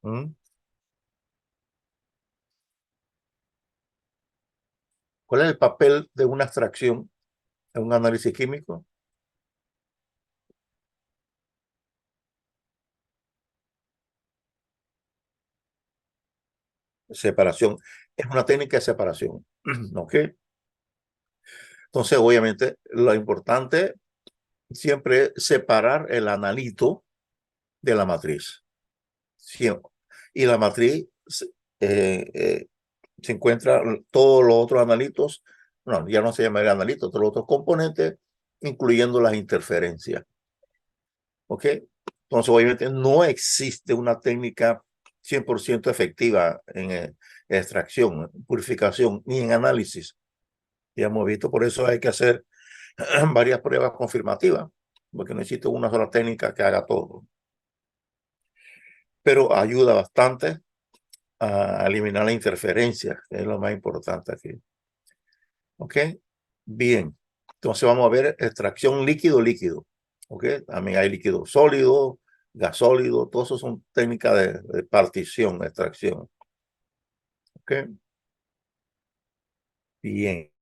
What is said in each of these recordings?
¿Mm? ¿Cuál es el papel de una extracción en un análisis químico? Separación. Es una técnica de separación. ¿Ok? Entonces, obviamente, lo importante siempre es separar el analito de la matriz. Siempre. Y la matriz eh, eh, se encuentra todos los otros analitos, no, ya no se llamaría analitos, todos los otros componentes, incluyendo las interferencias. ¿Ok? Entonces, obviamente, no existe una técnica 100% efectiva en extracción, purificación, ni en análisis. Ya hemos visto, por eso hay que hacer varias pruebas confirmativas, porque no existe una sola técnica que haga todo. Pero ayuda bastante a eliminar la interferencia, que es lo más importante aquí. ¿Ok? Bien. Entonces vamos a ver extracción líquido-líquido. ¿Ok? También hay líquido sólido, gas sólido, todo eso son técnicas de partición, extracción. ¿Ok? Bien.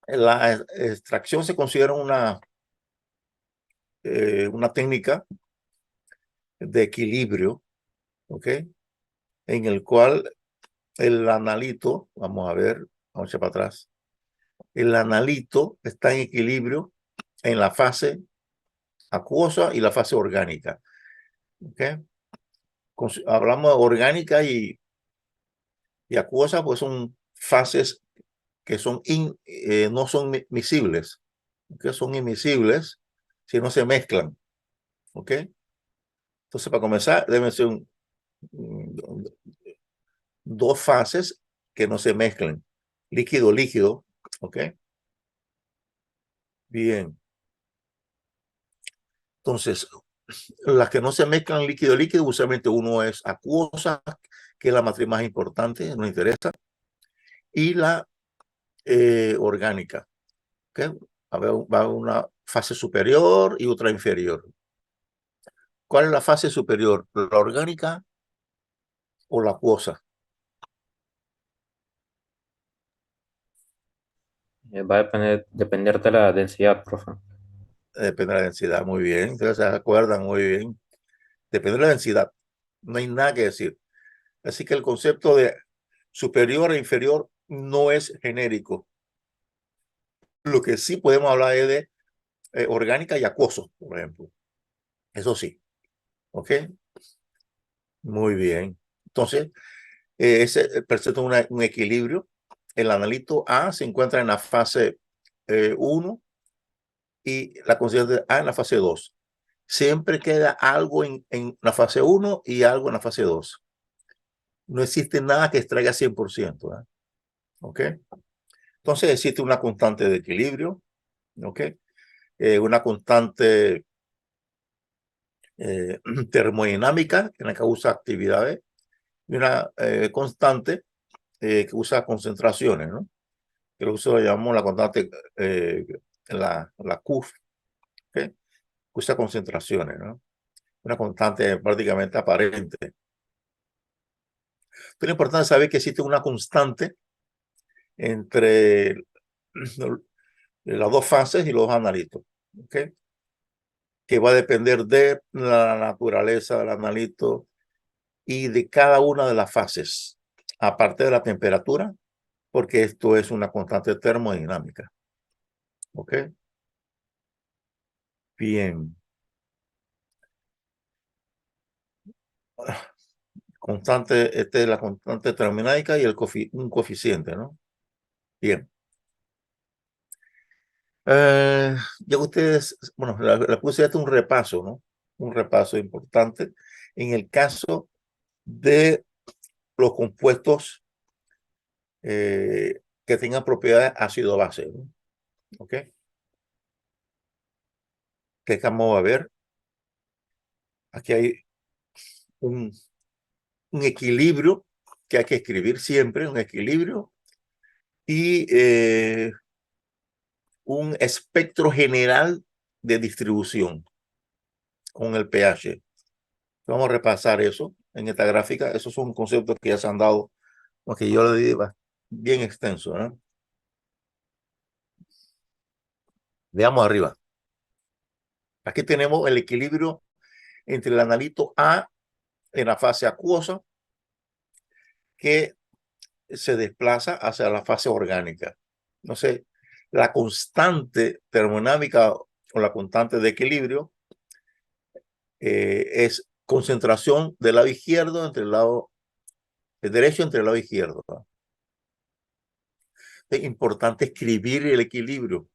La extracción se considera una técnica de equilibrio, ¿ok? En el cual el analito, vamos a ver, vamos a echar para atrás, el analito está en equilibrio en la fase acuosa y la fase orgánica, ¿ok? Hablamos de orgánica y acuosa, pues son fases que no son miscibles, que son invisibles si no se mezclan, ¿ok? Entonces, para comenzar, deben ser dos fases que no se mezclen, líquido-líquido, ¿ok? Bien. Entonces, las que no se mezclan líquido-líquido, usualmente uno es acuosa, que es la matriz más importante, nos interesa, y la orgánica, ¿okay? Va a una fase superior y otra inferior. ¿Cuál es la fase superior? ¿La orgánica o la acuosa? Va a depender de la densidad, profe. Depende de la densidad, muy bien. Entonces se acuerdan muy bien. Depende de la densidad. No hay nada que decir. Así que el concepto de superior e inferior no es genérico. Lo que sí podemos hablar es de orgánica y acuoso, por ejemplo. Eso sí. ¿Ok? Muy bien. Entonces, ese presenta un equilibrio. El analito A se encuentra en la fase 1 y la constante A en la fase 2. Siempre queda algo en la fase 1 y algo en la fase 2. No existe nada que extraiga 100%. ¿Ok? Entonces existe una constante de equilibrio. ¿Ok? Una constante termodinámica que causa actividades y una constante que usa concentraciones, ¿no? Que lo llamamos la constante, la Q, ¿okay? Usa concentraciones, ¿no? Una constante prácticamente aparente. Pero es importante saber que existe una constante entre las dos fases y los dos analitos, ¿okay? Que va a depender de la naturaleza del analito y de cada una de las fases, aparte de la temperatura, porque esto es una constante termodinámica. ¿Ok? Bien. Constante, esta es la constante termodinámica y un coeficiente, ¿no? Bien. Ya ustedes, bueno, le puse un repaso, ¿no? Un repaso importante en el caso de los compuestos que tengan propiedades ácido-base, ¿no? ¿Ok? Que vamos a ver. Aquí hay un, un equilibrio que hay que escribir siempre, un equilibrio y un espectro general de distribución con el pH. Vamos a repasar eso en esta gráfica. Esos son conceptos que ya se han dado, aunque yo lo di bien extenso, ¿no? Veamos arriba. Aquí tenemos el equilibrio entre el analito A en la fase acuosa que se desplaza hacia la fase orgánica. Entonces, la constante termodinámica o la constante de equilibrio es concentración del lado izquierdo entre el lado derecho entre el lado izquierdo, ¿no? Es importante escribir el equilibrio,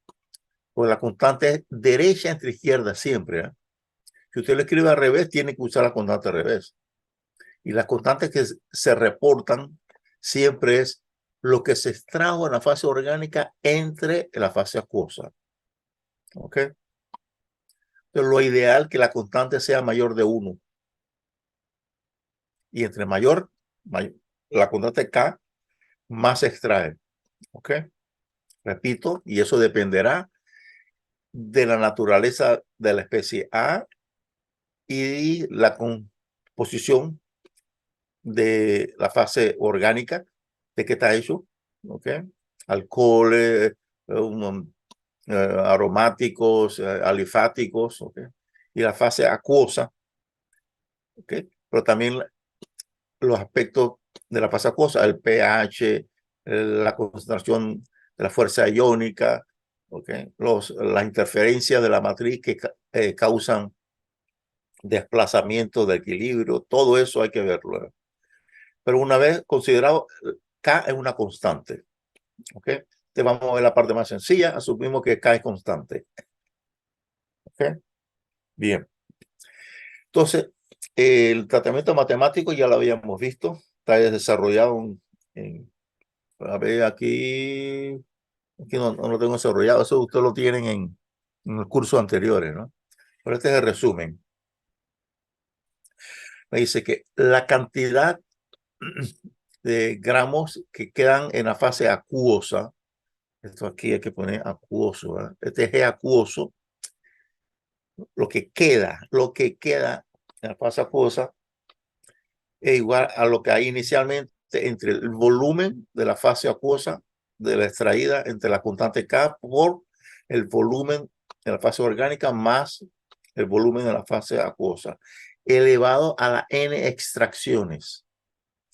porque la constante es derecha entre izquierda siempre, ¿eh? Si usted lo escribe al revés, tiene que usar la constante al revés. Y las constantes que se reportan siempre es lo que se extrajo en la fase orgánica entre la fase acuosa. ¿Ok? Entonces, lo ideal es que la constante sea mayor de 1. Y entre mayor la constante K, más se extrae. ¿Ok? Repito, y eso dependerá de la naturaleza de la especie A y la composición de la fase orgánica de qué está hecho, ¿ok? Alcoholes, aromáticos, alifáticos, ¿ok? Y la fase acuosa, ¿ok? Pero también los aspectos de la fase acuosa, el pH, la concentración de la fuerza iónica, ¿ok? Las interferencias de la matriz que causan desplazamiento de equilibrio, todo eso hay que verlo. Pero una vez considerado, K es una constante. ¿Ok? Te vamos a ver la parte más sencilla. Asumimos que K es constante. ¿Ok? Bien. Entonces, el tratamiento matemático ya lo habíamos visto. Está desarrollado a ver, aquí no lo tengo desarrollado. Eso ustedes lo tienen en los cursos anteriores, ¿no? Pero este es el resumen. Me dice que la cantidad de gramos que quedan en la fase acuosa, esto aquí hay que poner acuoso, ¿verdad? Este G acuoso, lo que queda en la fase acuosa es igual a lo que hay inicialmente entre el volumen de la fase acuosa de la extraída entre la constante K por el volumen de la fase orgánica más el volumen de la fase acuosa, elevado a la n extracciones.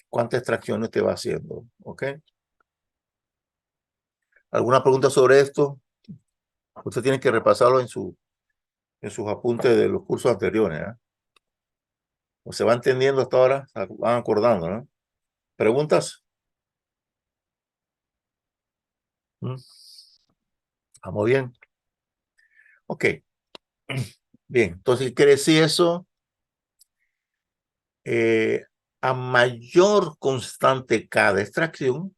¿Cuántas extracciones te va haciendo? ¿Ok? ¿Alguna pregunta sobre esto? Usted tiene que repasarlo en sus apuntes de los cursos anteriores, ¿eh? O se va entendiendo hasta ahora, se van acordando, ¿no? ¿Preguntas? ¿Mm? ¿Vamos bien? Ok. Bien, entonces, ¿qué quiere decir eso? A mayor constante K de extracción,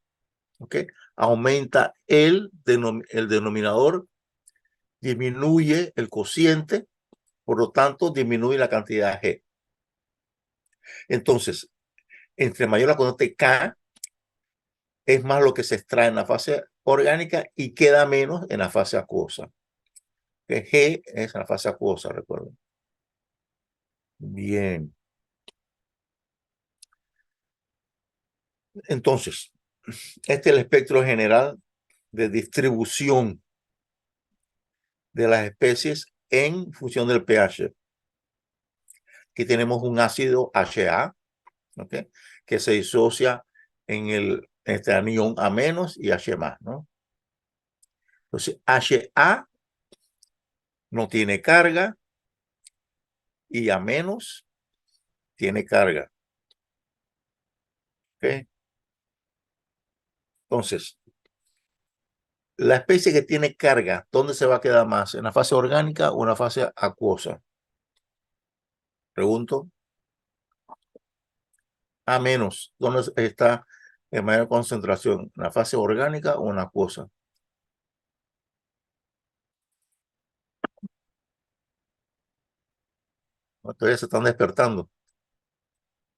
¿ok? Aumenta el denominador, disminuye el cociente, por lo tanto, disminuye la cantidad G. Entonces, entre mayor la constante K, es más lo que se extrae en la fase orgánica y queda menos en la fase acuosa. Que G es la fase acuosa, recuerden. Bien. Entonces, este es el espectro general de distribución de las especies en función del pH. Aquí tenemos un ácido HA, ¿okay? Que se disocia en este anión A- y H+, ¿no? Entonces, HA no tiene carga y A- tiene carga. ¿Okay? Entonces, la especie que tiene carga, ¿dónde se va a quedar más? ¿En la fase orgánica o en la fase acuosa? Pregunto. A menos, ¿dónde está en mayor concentración? ¿En la fase orgánica o en la acuosa? Todavía se están despertando.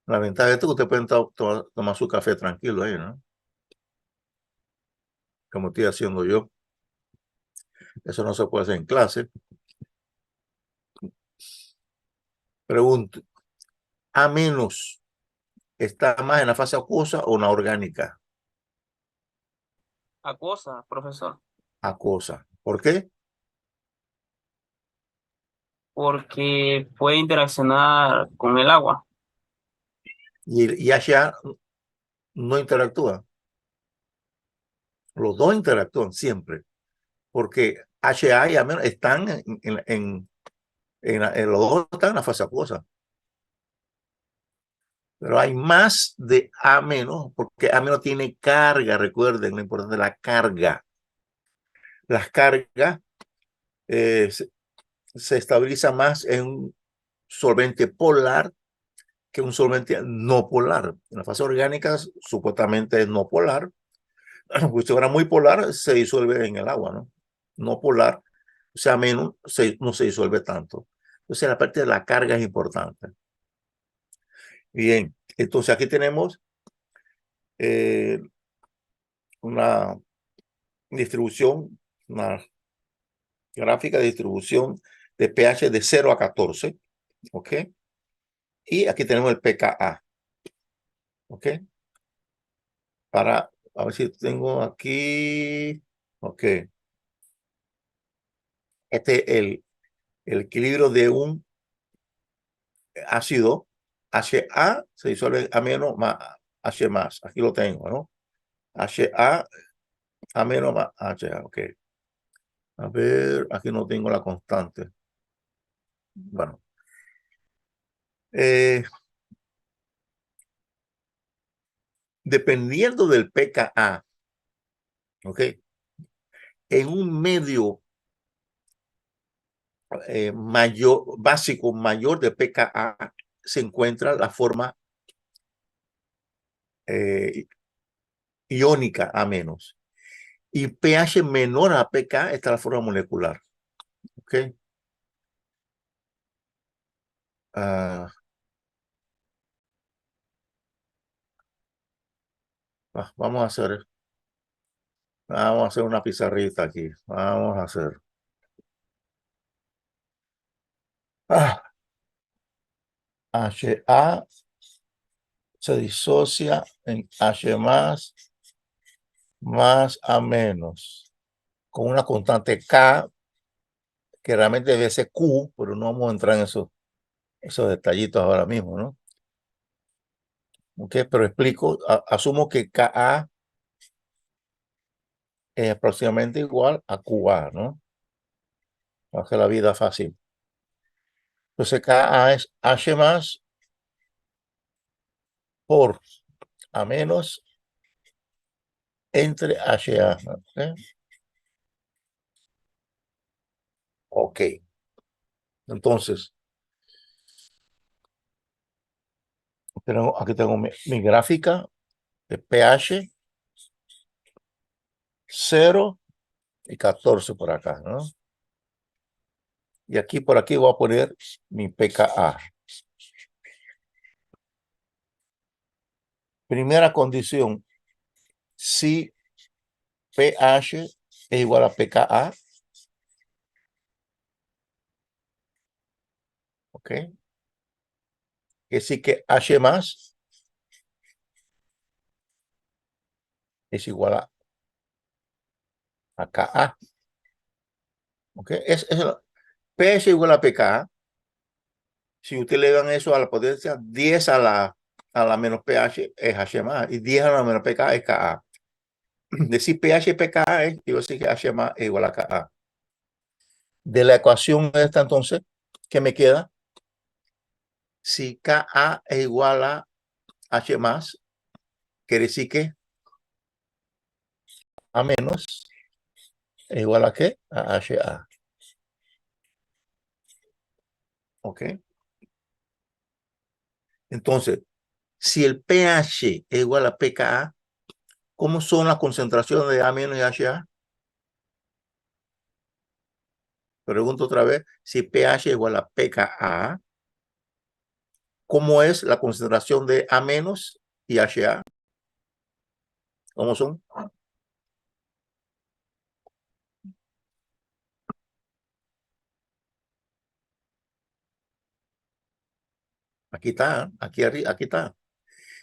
La ventaja de esto es que usted puede tomar su café tranquilo ahí, ¿no? Como estoy haciendo yo. Eso no se puede hacer en clase. Pregunto, A menos está más en la fase acuosa o en la orgánica? Acuosa, profesor. Acuosa. ¿Por qué? Porque puede interaccionar con el agua. Y HA no interactúa. Los dos interactúan siempre, porque HA y A menos están los dos están en la fase acuosa. Pero hay más de A menos, porque A menos tiene carga, recuerden lo importante de la carga. Las cargas se estabilizan más en un solvente polar que un solvente no polar. En la fase orgánica supuestamente es no polar. Si fuera muy polar, se disuelve en el agua, ¿no? No polar, o sea, menos, no se disuelve tanto. Entonces, la parte de la carga es importante. Bien, entonces aquí tenemos eh, una distribución, una gráfica de distribución de pH de 0 a 14, ¿ok? Y aquí tenemos el pKa, ¿ok? Para, a ver si tengo aquí, ¿ok? Este es el equilibrio de un ácido HA, se disuelve a menos más H más, aquí lo tengo, ¿no? HA a menos más HA, ok. A ver, aquí no tengo la constante. Bueno, dependiendo del pKa, ¿ok? En un medio mayor, básico mayor de pKa se encuentra la forma iónica A menos. Y pH menor a pK está la forma molecular. ¿Ok? Vamos a hacer una pizarrita aquí. Vamos a hacer. HA se disocia en H más A menos, con una constante K, que realmente debe ser Q, pero no vamos a entrar en esos detallitos ahora mismo, ¿no? Ok, pero explico, asumo que Ka es aproximadamente igual a QA, ¿no? Para hacer la vida fácil. Entonces Ka es H más por A menos entre HA. ¿Ok? Ok. Entonces, aquí tengo mi gráfica de pH 0 y 14 por acá, ¿no? Y aquí por aquí voy a poner mi pKa. Primera condición, si pH es igual a pKa, ¿ok? Que sí que H más es igual a Ka. ¿Ok? pH igual a pKa. Si usted le dan eso a la potencia 10 a la menos pH es H más y 10 a la menos pKa es Ka. Decir pH pKa es, digo decir que H más es igual a Ka. De la ecuación esta entonces, ¿qué me queda? Si Ka es igual a H más, quiere decir que A menos es igual a ¿qué? A HA. ¿Ok? Entonces, si el pH es igual a pKa, ¿cómo son las concentraciones de A menos y HA? Pregunto otra vez, si pH es igual a pKa, ¿cómo es la concentración de A menos y HA? ¿Cómo son? Aquí está, aquí arriba, aquí está.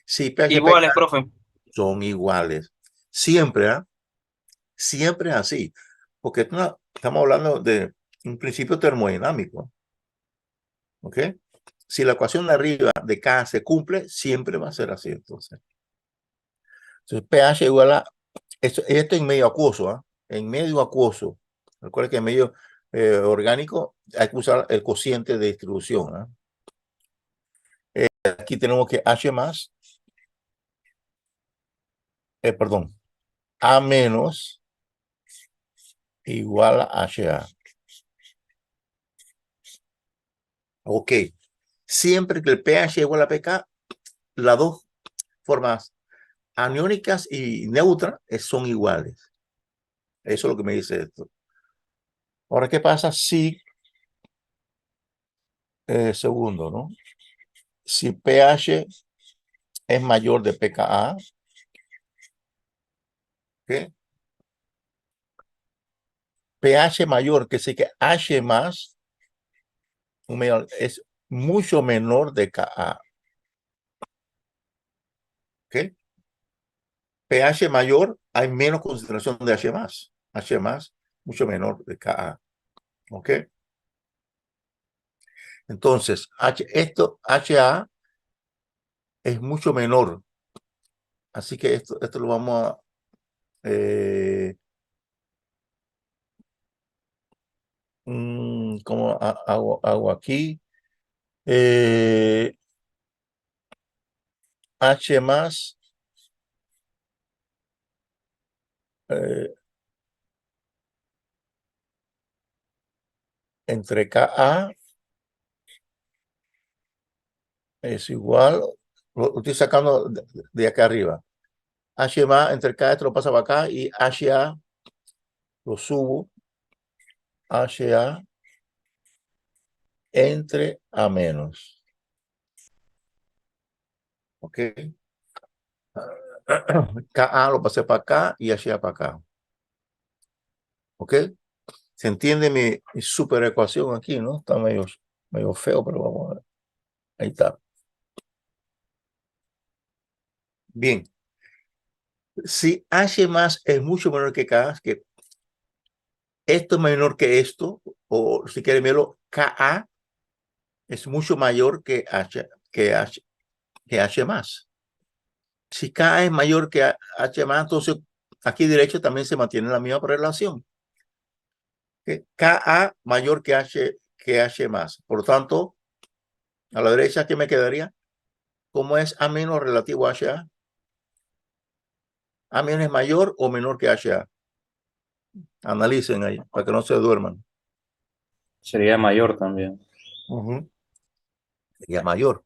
Si pH Iguales, pK profe. son iguales. Siempre, ¿ah? Siempre es así. Porque estamos hablando de un principio termodinámico. ¿Ok? Si la ecuación de arriba de K se cumple, siempre va a ser así. Entonces pH igual a esto en medio acuoso, ¿ah? En medio acuoso. Recuerda que en medio orgánico hay que usar el cociente de distribución. ¿Ah? Aquí tenemos que H más, perdón, A menos igual a HA. Ok. Siempre que el pH igual a pK, las dos formas aniónicas y neutras son iguales. Eso es lo que me dice esto. Ahora, ¿qué pasa si, segundo, ¿no? Si pH es mayor de pKa, ¿qué? pH mayor, que sí que H más es mucho menor de Ka. ¿Ok? pH mayor, hay menos concentración de H más. H más, mucho menor de Ka. ¿Ok? Entonces, HA es mucho menor. Así que esto lo vamos a... ¿cómo hago aquí? H más entre Ka es igual, lo estoy sacando de acá arriba. H más entre K, esto lo pasa para acá y HA lo subo. HA entre A menos. ¿Ok? KA lo pasé para acá y HA para acá. ¿Ok? ¿Se entiende mi super ecuación aquí, no? Está medio feo, pero vamos a ver. Ahí está. Bien. Si H más es mucho menor que K, que esto es menor que esto, o si quieren verlo, KA es mucho mayor que H más. Si K es mayor que H más, entonces aquí derecho también se mantiene la misma relación. KA mayor que H más. Por lo tanto, a la derecha, ¿qué me quedaría? ¿Cómo es A menos relativo a HA? ¿A menos es mayor o menor que HA? Analicen ahí, para que no se duerman. Sería mayor también. Sería mayor.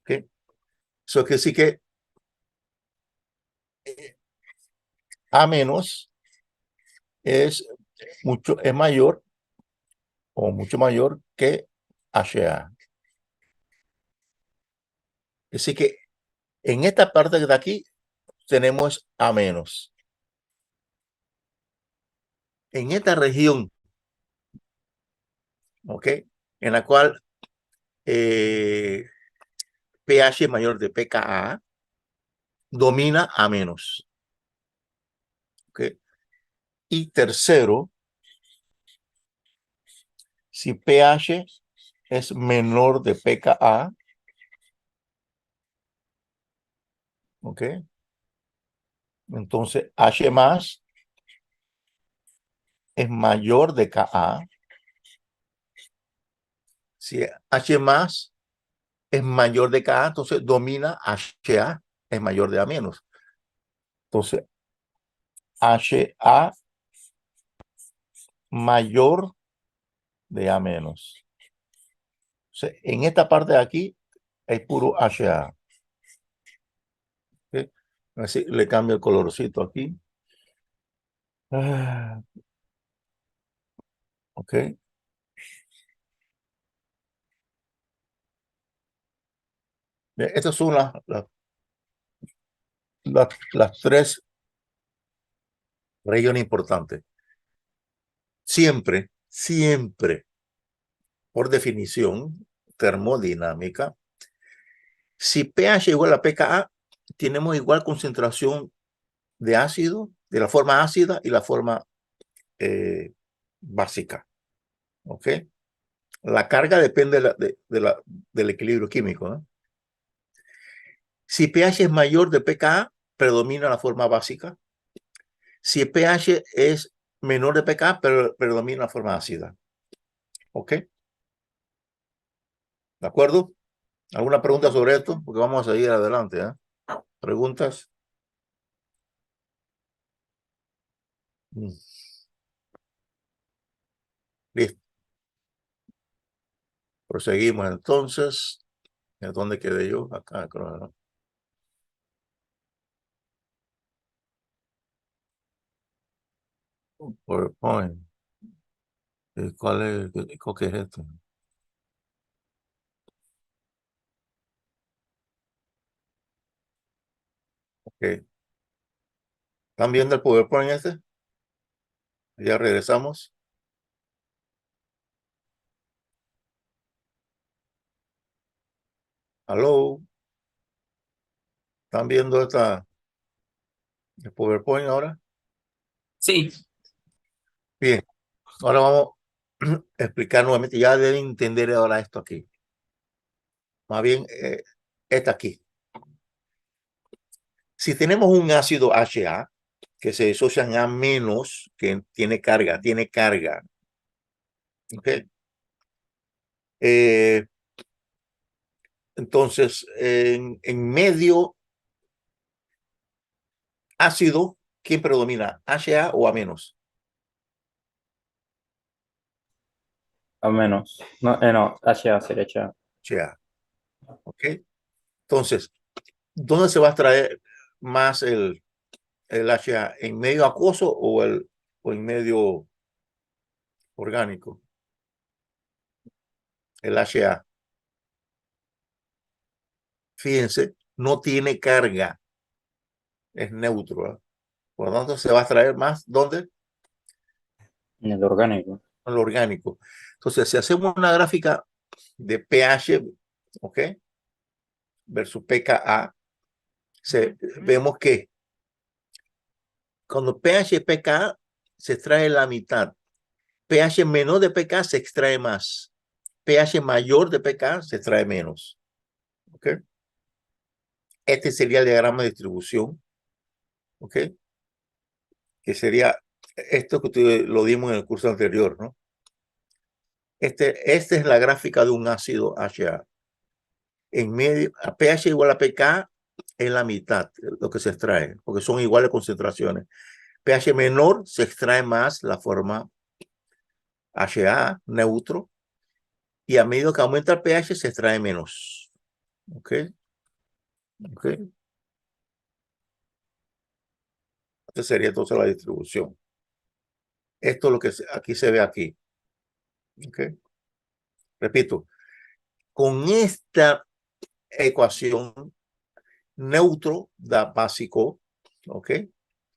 ¿Okay? Eso que sí que A menos es mayor o mucho mayor que HA. Así que en esta parte de aquí tenemos A menos. En esta región, ¿ok? En la cual pH mayor de pKa domina A menos. ¿Ok? Y tercero, si pH es menor de pKa, ¿ok? Entonces H más es mayor de Ka. Si H más es mayor de Ka, entonces domina HA, es mayor de A menos. Entonces, HA mayor de A menos. Entonces, en esta parte de aquí es puro HA. ¿Okay? Así le cambio el colorcito aquí. Ok. Bien, estas son las tres regiones importantes. Siempre, siempre, por definición termodinámica, Si pH igual a pKa, tenemos igual concentración de ácido, de la forma ácida y la forma básica. ¿Ok? La carga depende del equilibrio químico, ¿no? Si pH es mayor de pKa, predomina la forma básica. Si pH es menor de pKa, predomina la forma ácida. ¿Ok? ¿De acuerdo? ¿Alguna pregunta sobre esto? Porque vamos a seguir adelante, ¿eh? ¿Preguntas? Listo. Proseguimos entonces. ¿Dónde quedé yo? Acá, creo, ¿no? PowerPoint. ¿Cuál qué es esto? Ok. ¿Están viendo el PowerPoint este? Ya regresamos. ¿Aló? ¿Están viendo el PowerPoint ahora? Sí, Bien. Ahora vamos a explicar nuevamente. Ya deben entender ahora esto aquí. Más bien, esta aquí. Si tenemos un ácido HA que se disocia en A menos, que tiene carga. ¿Ok? Entonces, en medio ácido, ¿quién predomina? ¿HA o A menos? A menos. No, HA sería HA. HA. ¿Ok? Entonces, ¿dónde se va a extraer más el HA? ¿En medio acuoso o en medio orgánico? El HA. Fíjense, no tiene carga, es neutro, ¿eh? Por lo tanto, se va a extraer más, ¿dónde? En el orgánico. En lo orgánico. Entonces, si hacemos una gráfica de pH, ¿ok? Versus pKa, vemos que cuando pH es pKa, se extrae la mitad. pH menor de pKa se extrae más. pH mayor de pKa se extrae menos. ¿Ok? Este sería el diagrama de distribución. ¿Ok? Que sería esto que lo dimos en el curso anterior, ¿no? Esta es la gráfica de un ácido HA. En medio, a pH igual a pK es la mitad lo que se extrae, porque son iguales concentraciones. pH menor se extrae más la forma HA, neutro, y a medida que aumenta el pH se extrae menos. ¿Ok? ¿Ok? Esta sería entonces la distribución. Esto es lo que aquí se ve aquí. ¿Ok? Repito, con esta ecuación, neutro da básico, ¿ok?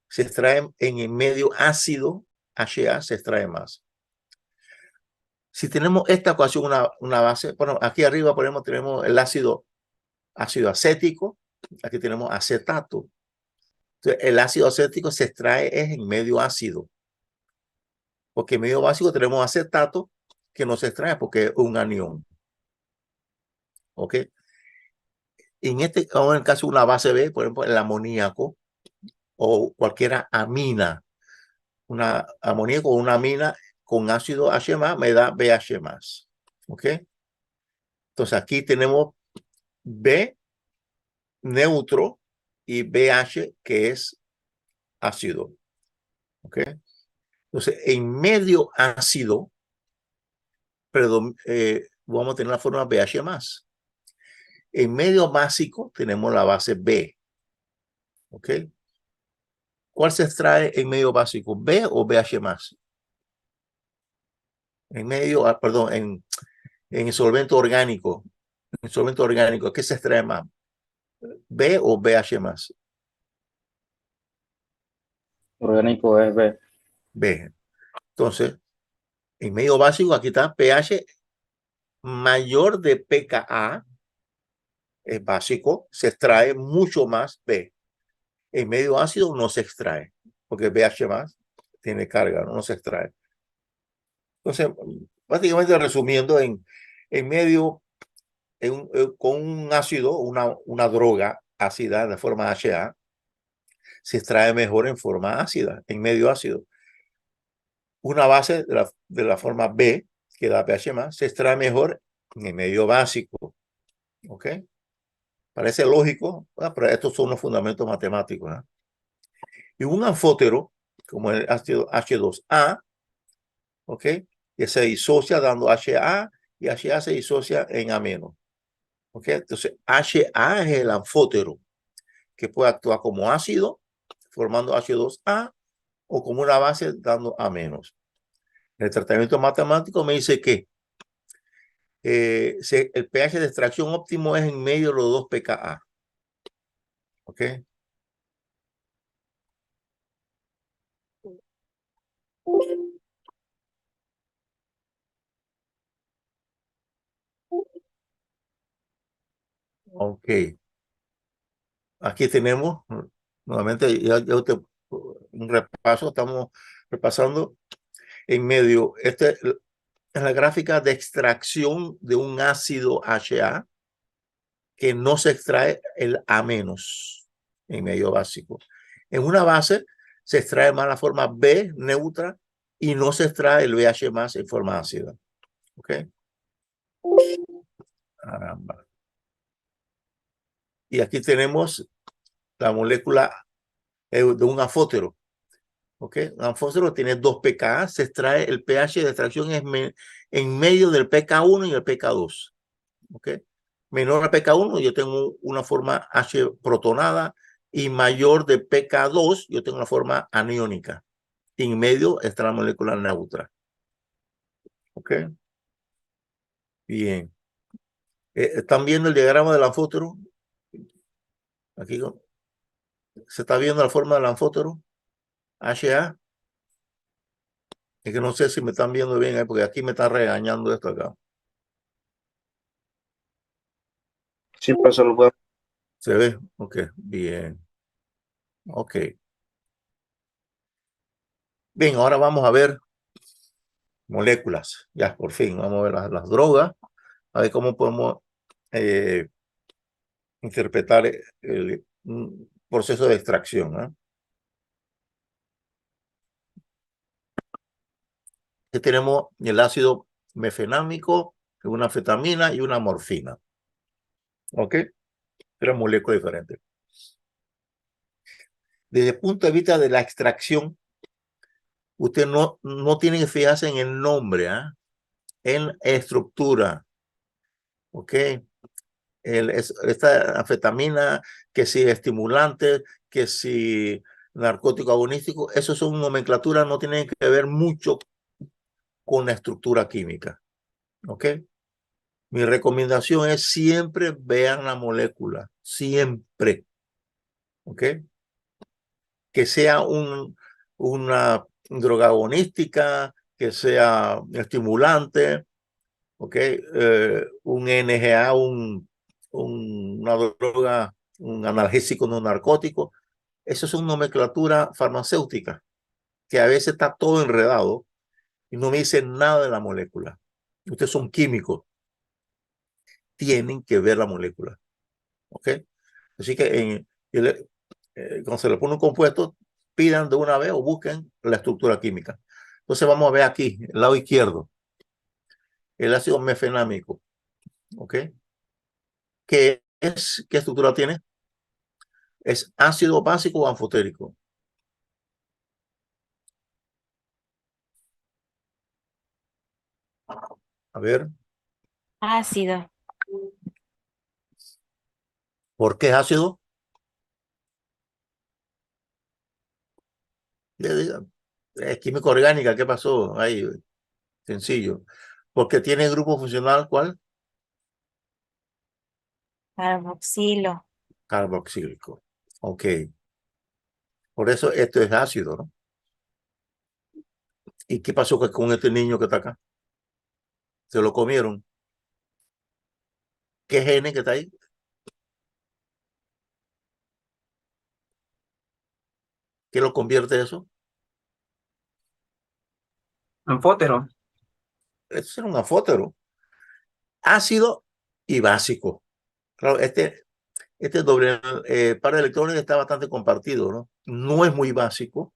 Se extrae en el medio ácido, HA se extrae más. Si tenemos esta ecuación, una base, bueno, aquí arriba tenemos el ácido acético, aquí tenemos acetato. Entonces, el ácido acético se extrae en medio ácido, porque en medio básico tenemos acetato que no se extrae porque es un anión. ¿Ok? En el caso de una base B, por ejemplo, el amoníaco o cualquier amina, una amoníaco o una amina con ácido H me da BH más. ¿Ok? Entonces aquí tenemos B neutro y BH que es ácido. ¿Ok? Entonces en medio ácido vamos a tener la forma BH más. En medio básico tenemos la base B. ¿Ok? ¿Cuál se extrae en medio básico? ¿B o BH más? En medio, perdón, en solvente orgánico. En solvente orgánico, ¿qué se extrae más? ¿B o BH más? Orgánico es B. B. Entonces, en medio básico, aquí está pH mayor de pKa es básico, se extrae mucho más B. En medio ácido no se extrae, porque pH más tiene carga, no se extrae. Entonces, básicamente resumiendo, en medio, con un ácido, una droga ácida de forma HA, se extrae mejor en forma ácida, en medio ácido. Una base de la forma B, que da pH más, se extrae mejor en el medio básico. ¿Ok? Parece lógico, pero estos son los fundamentos matemáticos. Y un anfótero, como el ácido H2A, ¿ok? Que se disocia dando HA y HA se disocia en A-. ¿Ok? Entonces, HA es el anfótero que puede actuar como ácido, formando H2A, o como una base dando A-. El tratamiento matemático me dice que el pH de extracción óptimo es en medio de los 2 pKa. ¿Ok? Ok. Aquí tenemos, nuevamente, un repaso, estamos repasando en medio. Esta es la gráfica de extracción de un ácido HA que no se extrae el A- en medio básico. En una base se extrae más la forma B neutra y no se extrae el BH más en forma ácida. ¿Ok? Caramba. Y aquí tenemos la molécula de un anfótero. ¿Ok? Un anfótero tiene 2 pKa, se extrae el pH de extracción en medio del pK1 y el pK2. ¿Ok? Menor a pK1 yo tengo una forma H protonada y mayor de pK2 yo tengo una forma aniónica. En medio está la molécula neutra. ¿Ok? Bien. ¿Están viendo el diagrama del anfótero? Aquí se está viendo la forma del anfótero. HA. Es que no sé si me están viendo bien, porque aquí me está regañando esto acá. Sí, profesor, lo puedo. ¿Se ve? Ok, bien. Ok. Bien, ahora vamos a ver moléculas. Ya, por fin, vamos a ver las drogas, a ver cómo podemos interpretar un proceso de extracción. Aquí tenemos el ácido mefenámico, una anfetamina y una morfina. ¿Ok? 3 moléculas diferentes. Desde el punto de vista de la extracción, usted no tiene que fijarse en el nombre, en estructura. ¿Ok? Esta anfetamina, que si estimulante, que si narcótico agonístico, eso son nomenclaturas, no tienen que ver mucho con la estructura química. ¿Ok? Mi recomendación es siempre vean la molécula, siempre. ¿Ok? Que sea una droga agonística, que sea estimulante, ¿ok? Un NGA, una droga, un analgésico no narcótico. Eso es una nomenclatura farmacéutica que a veces está todo enredado y no me dice nada de la molécula. Ustedes son químicos, tienen que ver la molécula. ¿Ok? Así que cuando se le pone un compuesto, pidan de una vez o busquen la estructura química. Entonces vamos a ver aquí, el lado izquierdo, el ácido mefenámico. ¿Ok? ¿Qué estructura tiene? ¿Es ácido básico o anfotérico? A ver, Ácido. ¿por qué es ácido? Es química orgánica, ¿qué pasó? Ahí, sencillo. Porque tiene grupo funcional, ¿cuál? Carboxilo. Carboxílico. Ok. Por eso esto es ácido, ¿no? ¿Y qué pasó con este niño que está acá? Se lo comieron. ¿Qué gene que está ahí? ¿Qué lo convierte eso? Anfótero. Eso es un anfótero. Ácido y básico. Claro, este doble par de electrones está bastante compartido, ¿no? No es muy básico.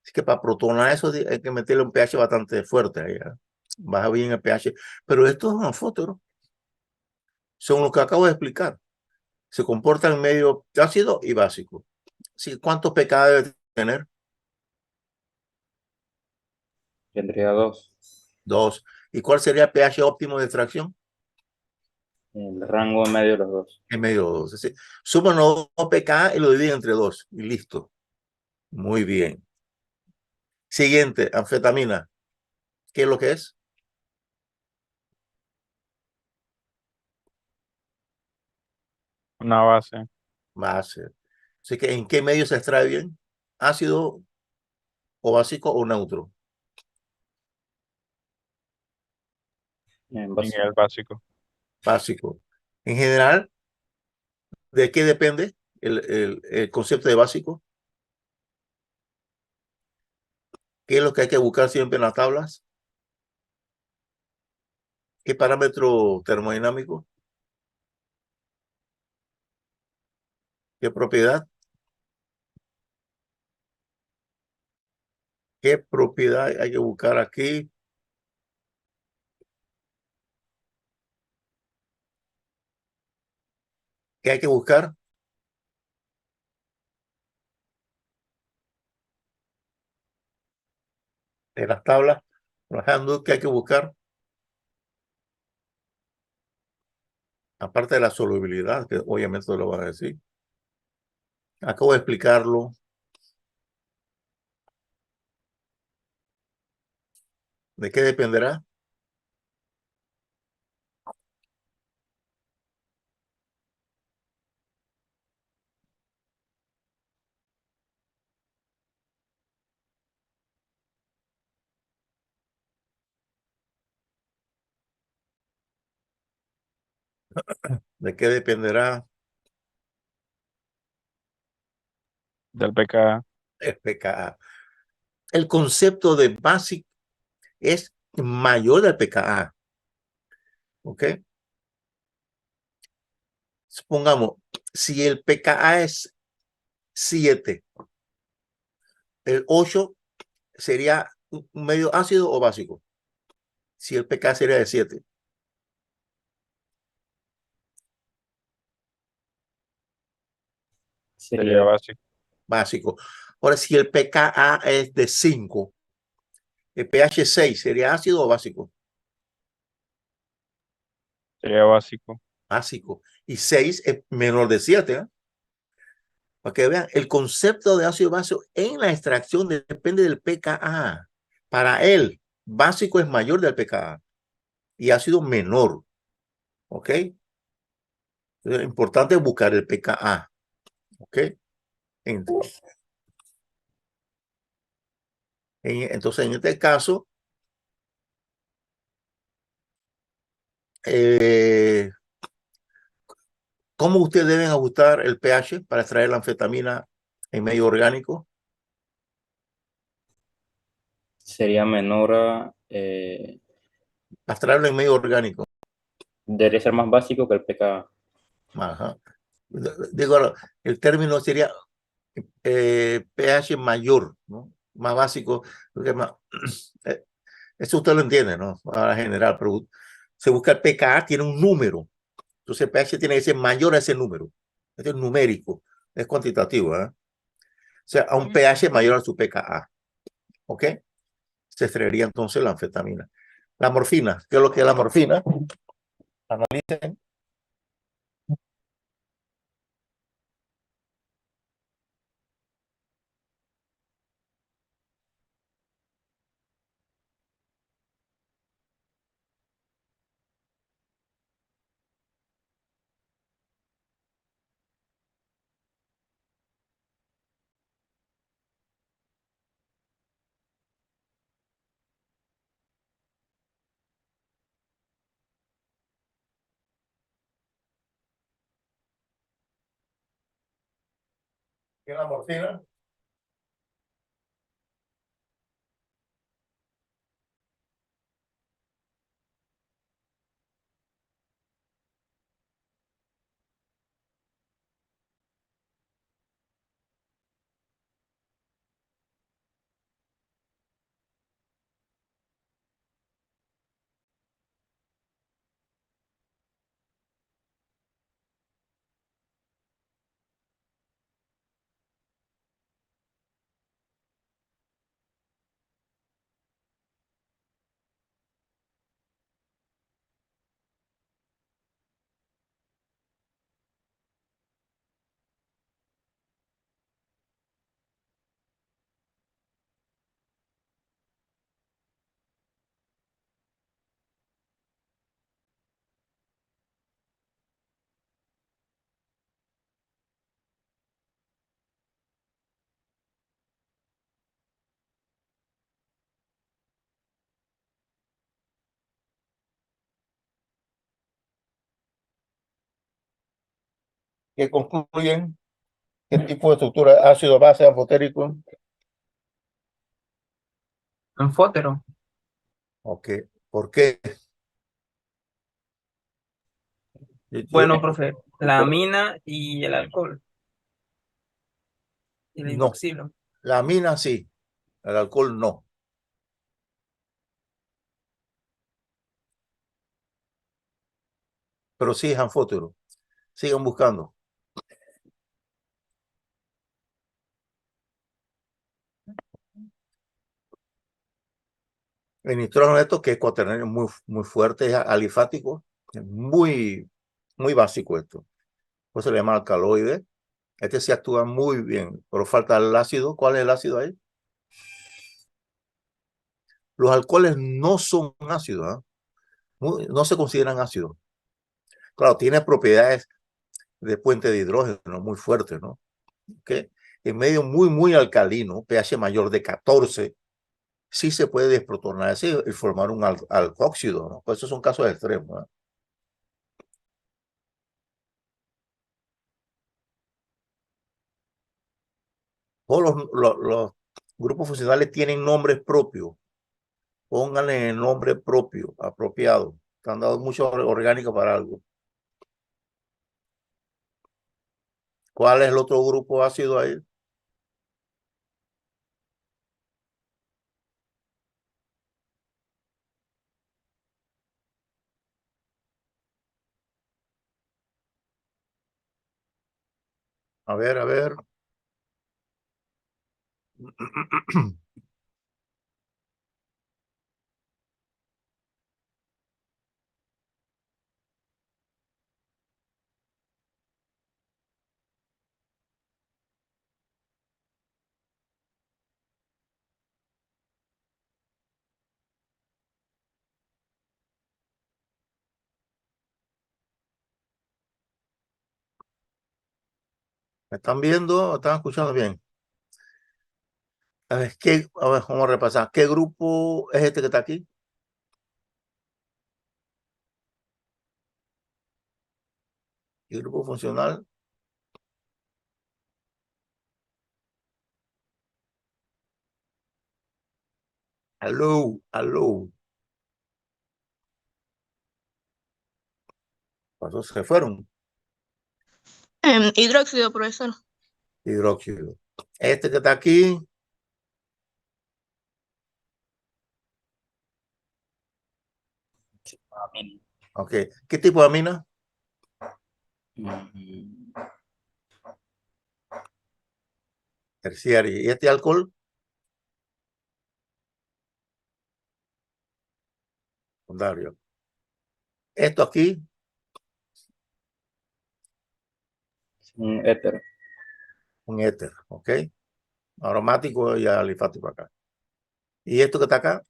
Así que para protonar eso hay que meterle un pH bastante fuerte. Ahí, ¿eh? Baja bien el pH. Pero estos es un anfótero. Son los que acabo de explicar. Se comportan medio ácido y básico. Sí, ¿cuántos pKa debe tener? Tendría 2. 2. ¿Y cuál sería el pH óptimo de extracción? El rango medio de los dos. En medio de 2. Suman los 2 pKa y lo dividen entre 2. Y listo. Muy bien. Siguiente, anfetamina. ¿Qué es lo que es? Una base. Base. Así que, ¿en qué medio se extrae bien? ¿Ácido o básico o neutro? En En el básico. Básico. En general, ¿de qué depende el concepto de básico? ¿Qué es lo que hay que buscar siempre en las tablas? ¿Qué parámetro termodinámico? ¿Qué propiedad? ¿Qué propiedad hay que buscar aquí? ¿Qué hay que buscar en las tablas? Trabajando, ¿qué hay que buscar? Aparte de la solubilidad, que obviamente lo van a decir. Acabo de explicarlo. ¿De qué dependerá? ¿De qué dependerá Del pKa. el pKa? El concepto de básico es mayor del pKa. ¿Ok? Supongamos, si el pKa es 7, el 8 sería un medio ácido o básico. Si el pKa sería de 7. Sería Sería básico. Básico. Ahora, si el pKa es de 5, el pH 6 sería ácido o básico. Sería básico. Básico. Y 6 es menor de 7. ¿Eh? Para que vean, el concepto de ácido básico en la extracción depende del pKa. Para él, básico es mayor del pKa y ácido menor. ¿Ok? Entonces, es importante buscar el pKa. ¿Ok? Entonces, en este caso, ¿cómo ustedes deben ajustar el pH para extraer la anfetamina en medio orgánico? sería menor a, Para extraerlo en medio orgánico. debería ser más básico que el pKa. Ajá. Digo, el término sería pH mayor, ¿no? Más básico, porque más, eh, eso usted lo entiende, ¿no? A la general, pero se busca el pKa, tiene un número. Entonces el pH tiene que ser mayor a ese número. Este es numérico, es cuantitativo, ¿eh? O sea, a un pH mayor a su pKa. ¿Ok? Se extraería entonces la anfetamina. La morfina, ¿qué es lo que es la morfina? Analicen. ¿Qué es la morfina? que concluyen qué tipo de estructura, ácido, base, anfotérico. Anfótero. Ok, ¿por qué? Bueno, profe, la amina y el alcohol. Y el No, hidroxilo. la amina sí, el alcohol no. Pero sí es anfótero. Sigan buscando. El nitrógeno esto que es cuaternario muy fuerte, es alifático, es muy básico esto. Por eso se le llama alcaloide. Este sí actúa muy bien, pero falta el ácido. ¿Cuál es el ácido ahí? Los alcoholes no son ácidos, ¿eh? No se consideran ácidos. Claro, tiene propiedades de puente de hidrógeno muy fuertes, ¿no? Que en medio muy alcalino, pH mayor de 14, sí se puede desprotonarse y formar un alcohóxido, ¿no? Pues esos son casos extremos, ¿eh? Todos los grupos funcionales tienen nombres propios. Pónganle el nombre propio, apropiado. Te han dado mucho orgánico para algo. ¿Cuál es el otro grupo ácido ahí? A ver, a ver. ¿Me están viendo? ¿Me están escuchando bien? A ver, vamos a repasar. ¿Qué grupo es este que está aquí? ¿Y grupo funcional? Aló, aló. Pasó, se fueron. Hidróxido, profesor. Hidróxido. Este que está aquí, Amina. ok. ¿Qué tipo de amina? Mm, Terciaria. ¿Y este alcohol? Secundario. Esto aquí, un éter. un éter, ok. Aromático y alifático acá. ¿Y esto que está acá?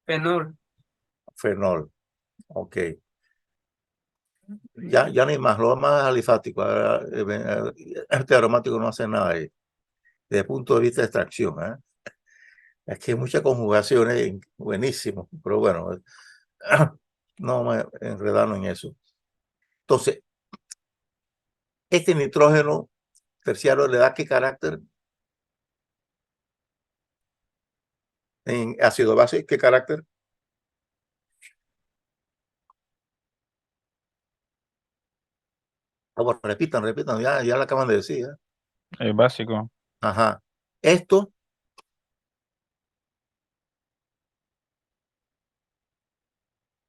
Fenol. Fenol, ok. Ya no hay más, lo más alifático. Este aromático no hace nada ahí. Desde el punto de vista de extracción, ¿eh? Es que hay muchas conjugaciones, buenísimo, pero bueno, no me enredaron en eso. Entonces, este nitrógeno terciario le da qué carácter en ácido base, qué carácter. Bueno, repitan, ya lo acaban de decir, ¿eh? Es básico. Ajá. Esto,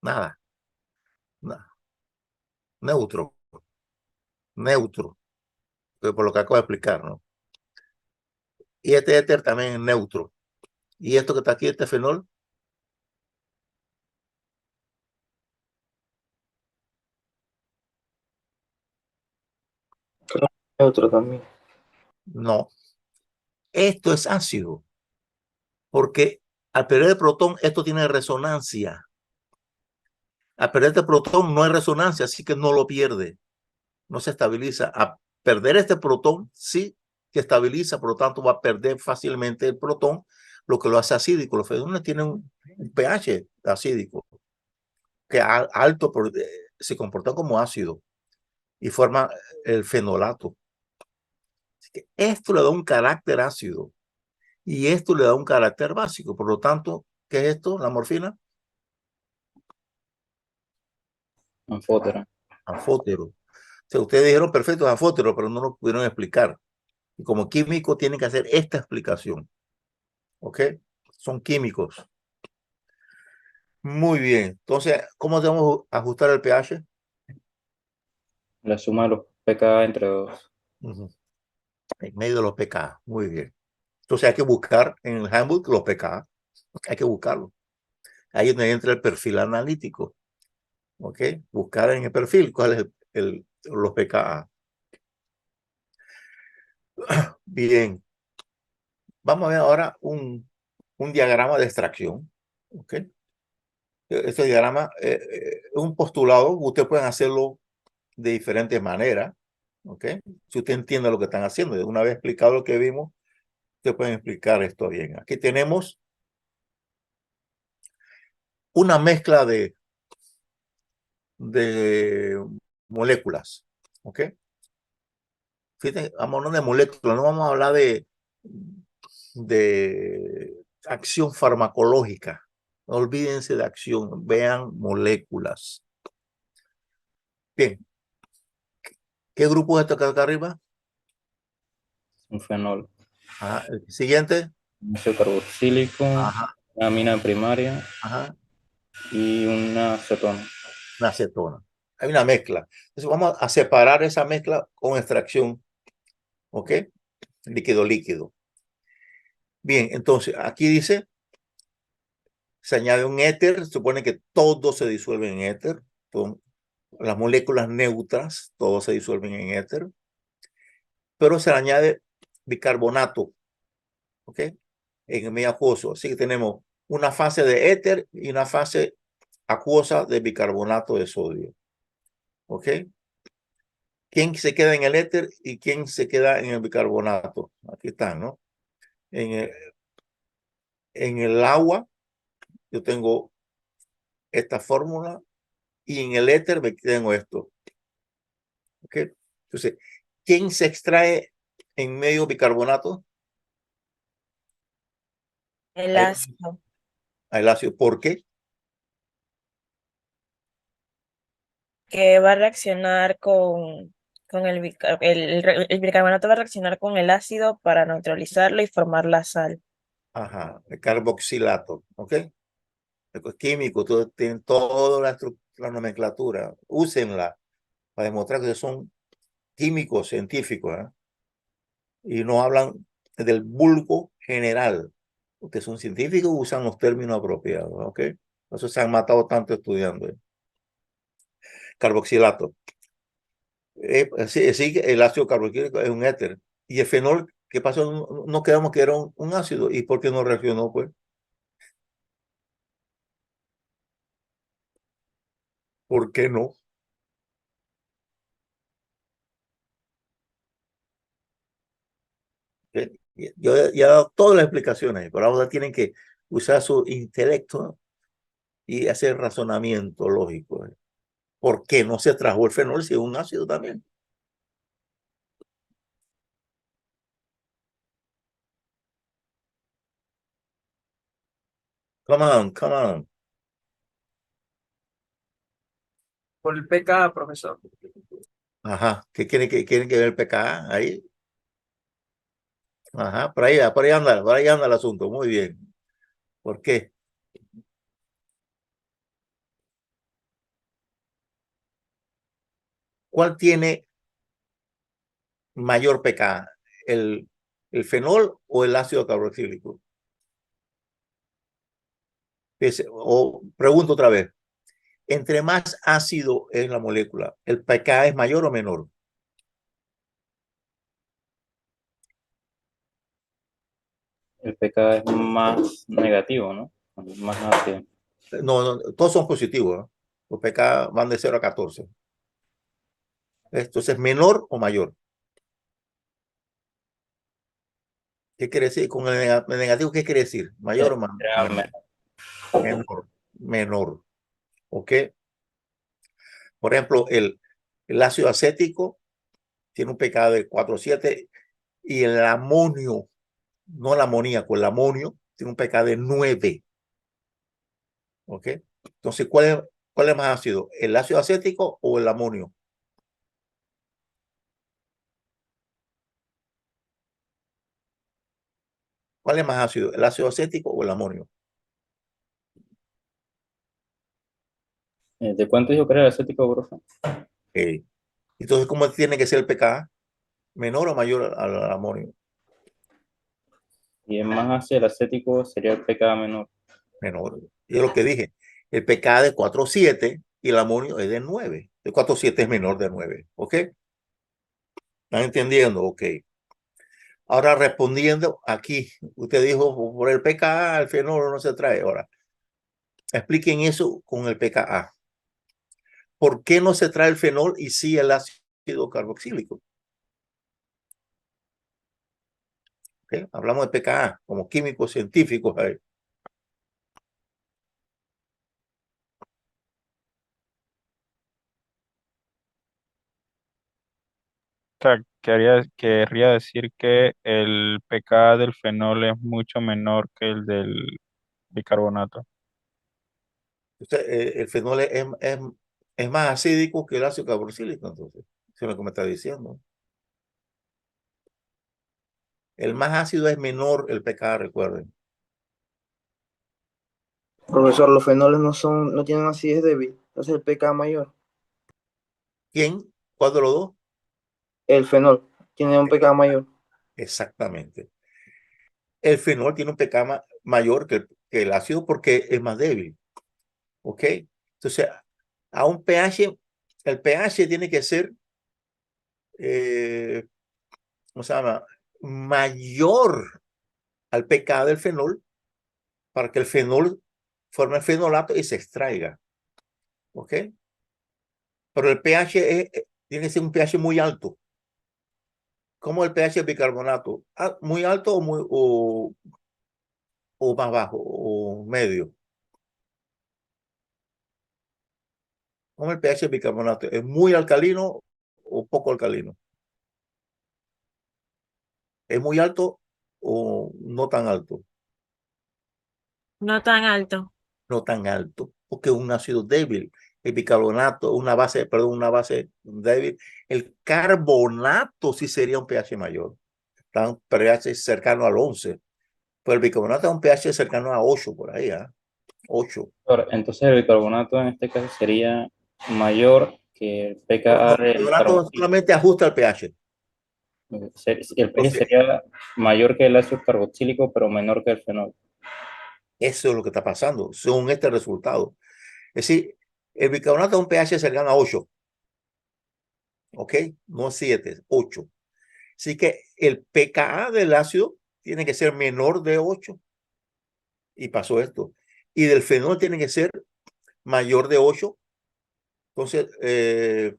nada, neutro, por lo que acabo de explicar, ¿no? Y este éter también es neutro. Y esto que está aquí, este fenol, Neutro también. no. Esto es ácido, porque al perder el protón, esto tiene resonancia. Al perder este protón no hay resonancia, así que no lo pierde, no se estabiliza. A perder este protón sí que estabiliza, por lo tanto va a perder fácilmente el protón, lo que lo hace acídico. Los fenoles tienen un pH acídico. que alto, se comporta como ácido y forma el fenolato. Así que esto le da un carácter ácido y esto le da un carácter básico. Por lo tanto, ¿qué es esto? La morfina, Anfótero. anfótero. O sea, ustedes dijeron perfecto, es anfótero, pero no lo pudieron explicar. Y como químico tienen que hacer esta explicación. ¿Ok? Son químicos. Muy bien. Entonces, ¿cómo debemos ajustar el pH? La suma de los pKa entre dos. En medio de los pKa. Muy bien. Entonces hay que buscar en el handbook los pKa. Hay que buscarlo. Ahí es donde entra el perfil analítico. ¿Ok? Buscar en el perfil cuál es los pKa. Bien. Vamos a ver ahora un diagrama de extracción. ¿Ok? Este diagrama es un postulado. Ustedes pueden hacerlo de diferentes maneras. ¿Ok? Si usted entiende lo que están haciendo. Una vez explicado lo que vimos, ustedes pueden explicar esto bien. Aquí tenemos una mezcla de moléculas. ¿Ok? Fíjense, vamos a hablar de moléculas, no vamos a hablar de acción farmacológica. No olvídense de acción, vean moléculas. Bien, ¿qué grupo es esto que está acá arriba? Un fenol. Ajá. El siguiente. Un ácido carboxílico, Ajá, una amina primaria ajá, y una acetona. una acetona. Hay una mezcla. Entonces vamos a separar esa mezcla con extracción. ¿Ok? Líquido, líquido. Bien, entonces aquí dice, se añade un éter, se supone que todo se disuelve en éter. Son las moléculas neutras, todo se disuelven en éter. Pero se le añade bicarbonato, ¿ok? En el medio acuoso. Así que tenemos una fase de éter y una fase acuosa de bicarbonato de sodio, ¿ok? ¿Quién se queda en el éter y quién se queda en el bicarbonato? Aquí están, ¿no? En el agua, yo tengo esta fórmula y en el éter me tengo esto, ¿ok? Entonces, ¿quién se extrae en medio bicarbonato? El ácido. El ácido. ¿Por qué? Que va a reaccionar con el bicarbonato va a reaccionar con el ácido para neutralizarlo y formar la sal. Ajá, el carboxilato, ¿ok? El químico, tienen toda la nomenclatura. Úsenla para demostrar que son químicos científicos, ¿eh? Y no hablan del vulgo general. Ustedes son científicos, usan los términos apropiados, ¿ok? Por eso se han matado tanto estudiando. Carboxilato. Sí, el ácido carboxílico es un éter. Y el fenol, ¿qué pasó? No quedamos que era un ácido. ¿Y por qué no reaccionó, pues? ¿Por qué no? Yo he dado todas las explicaciones, pero ahora tienen que usar su intelecto y hacer razonamiento lógico. ¿Por qué no se trajo el fenol si es un ácido también? Come on, come on. Por el pKa, profesor. Ajá, ¿qué quieren que ver el pKa ahí? Ajá, por ahí anda el asunto. Muy bien. ¿Por qué? ¿Cuál tiene mayor pKa? ¿El fenol o el ácido carboxílico? O pregunto otra vez. Entre más ácido es la molécula, ¿el pKa es mayor o menor? El pKa es más negativo, ¿no? Más ácido. No, todos son positivos, ¿no? Los pKa van de 0 a 14. Entonces, ¿menor o mayor? ¿Qué quiere decir? Con el negativo, ¿qué quiere decir? ¿Mayor o menor? Realmente. Menor. Menor. ¿Ok? Por ejemplo, el ácido acético tiene un pKa de 4,7 y el amonio, no el amoníaco, el amonio tiene un pKa de 9. ¿Ok? Entonces, ¿cuál es más ácido? ¿El ácido acético o el amonio? ¿Cuál es más ácido? ¿El ácido acético o el amonio? ¿De cuánto dijo que era el acético, profe? Ok. Entonces, ¿cómo tiene que ser el pKa? ¿Menor o mayor al amonio? Y es más hacia el acético, sería el pKa menor. Menor. Y es lo que dije. El pKa de 4,7 y el amonio es de 9. El 4,7 es menor de 9. ¿Ok? ¿Están entendiendo? Ok. Ahora respondiendo aquí, usted dijo por el pKa, el fenol no se trae. Ahora, expliquen eso con el pKa. ¿Por qué no se trae el fenol y sí el ácido carboxílico? ¿Okay? Hablamos de pKa como químicos científicos ahí. O sea, querría decir que el pKa del fenol es mucho menor que el del bicarbonato. El fenol es más acídico que el ácido carboxílico, entonces. Eso es lo que me está diciendo. El más ácido es menor el pKa, recuerden. Profesor, los fenoles no tienen acidez débil. Entonces el pKa mayor. ¿Quién? ¿Cuál de los dos? El fenol tiene un pKa mayor. Exactamente. El fenol tiene un pKa mayor que el ácido porque es más débil. ¿Ok? Entonces, a un pH, el pH tiene que ser, ¿cómo se llama? Mayor al pKa del fenol para que el fenol forme el fenolato y se extraiga. ¿Ok? Pero el pH tiene que ser un pH muy alto. ¿Cómo el pH del bicarbonato? ¿Muy alto o más bajo o medio? ¿Cómo el pH del bicarbonato? ¿Es muy alcalino o poco alcalino? ¿Es muy alto o no tan alto? No tan alto. No tan alto, porque es un ácido débil. El bicarbonato, una base débil. El carbonato sí sería un pH mayor. Está un pH cercano al 11. Pero el bicarbonato es un pH cercano a 8 por ahí, 8. Ahora, entonces el bicarbonato en este caso sería mayor que el pKa No, el del bicarbonato carboxílico. solamente ajusta el pH. El pH Entonces, sería mayor que el ácido carboxílico, pero menor que el fenol. eso es lo que está pasando, según este resultado. Es decir, el bicarbonato es un pH cercano a 8. ¿Ok? No 7, 8. Así que el pKa del ácido tiene que ser menor de 8. Y pasó esto. Y del fenol tiene que ser mayor de 8. Entonces, el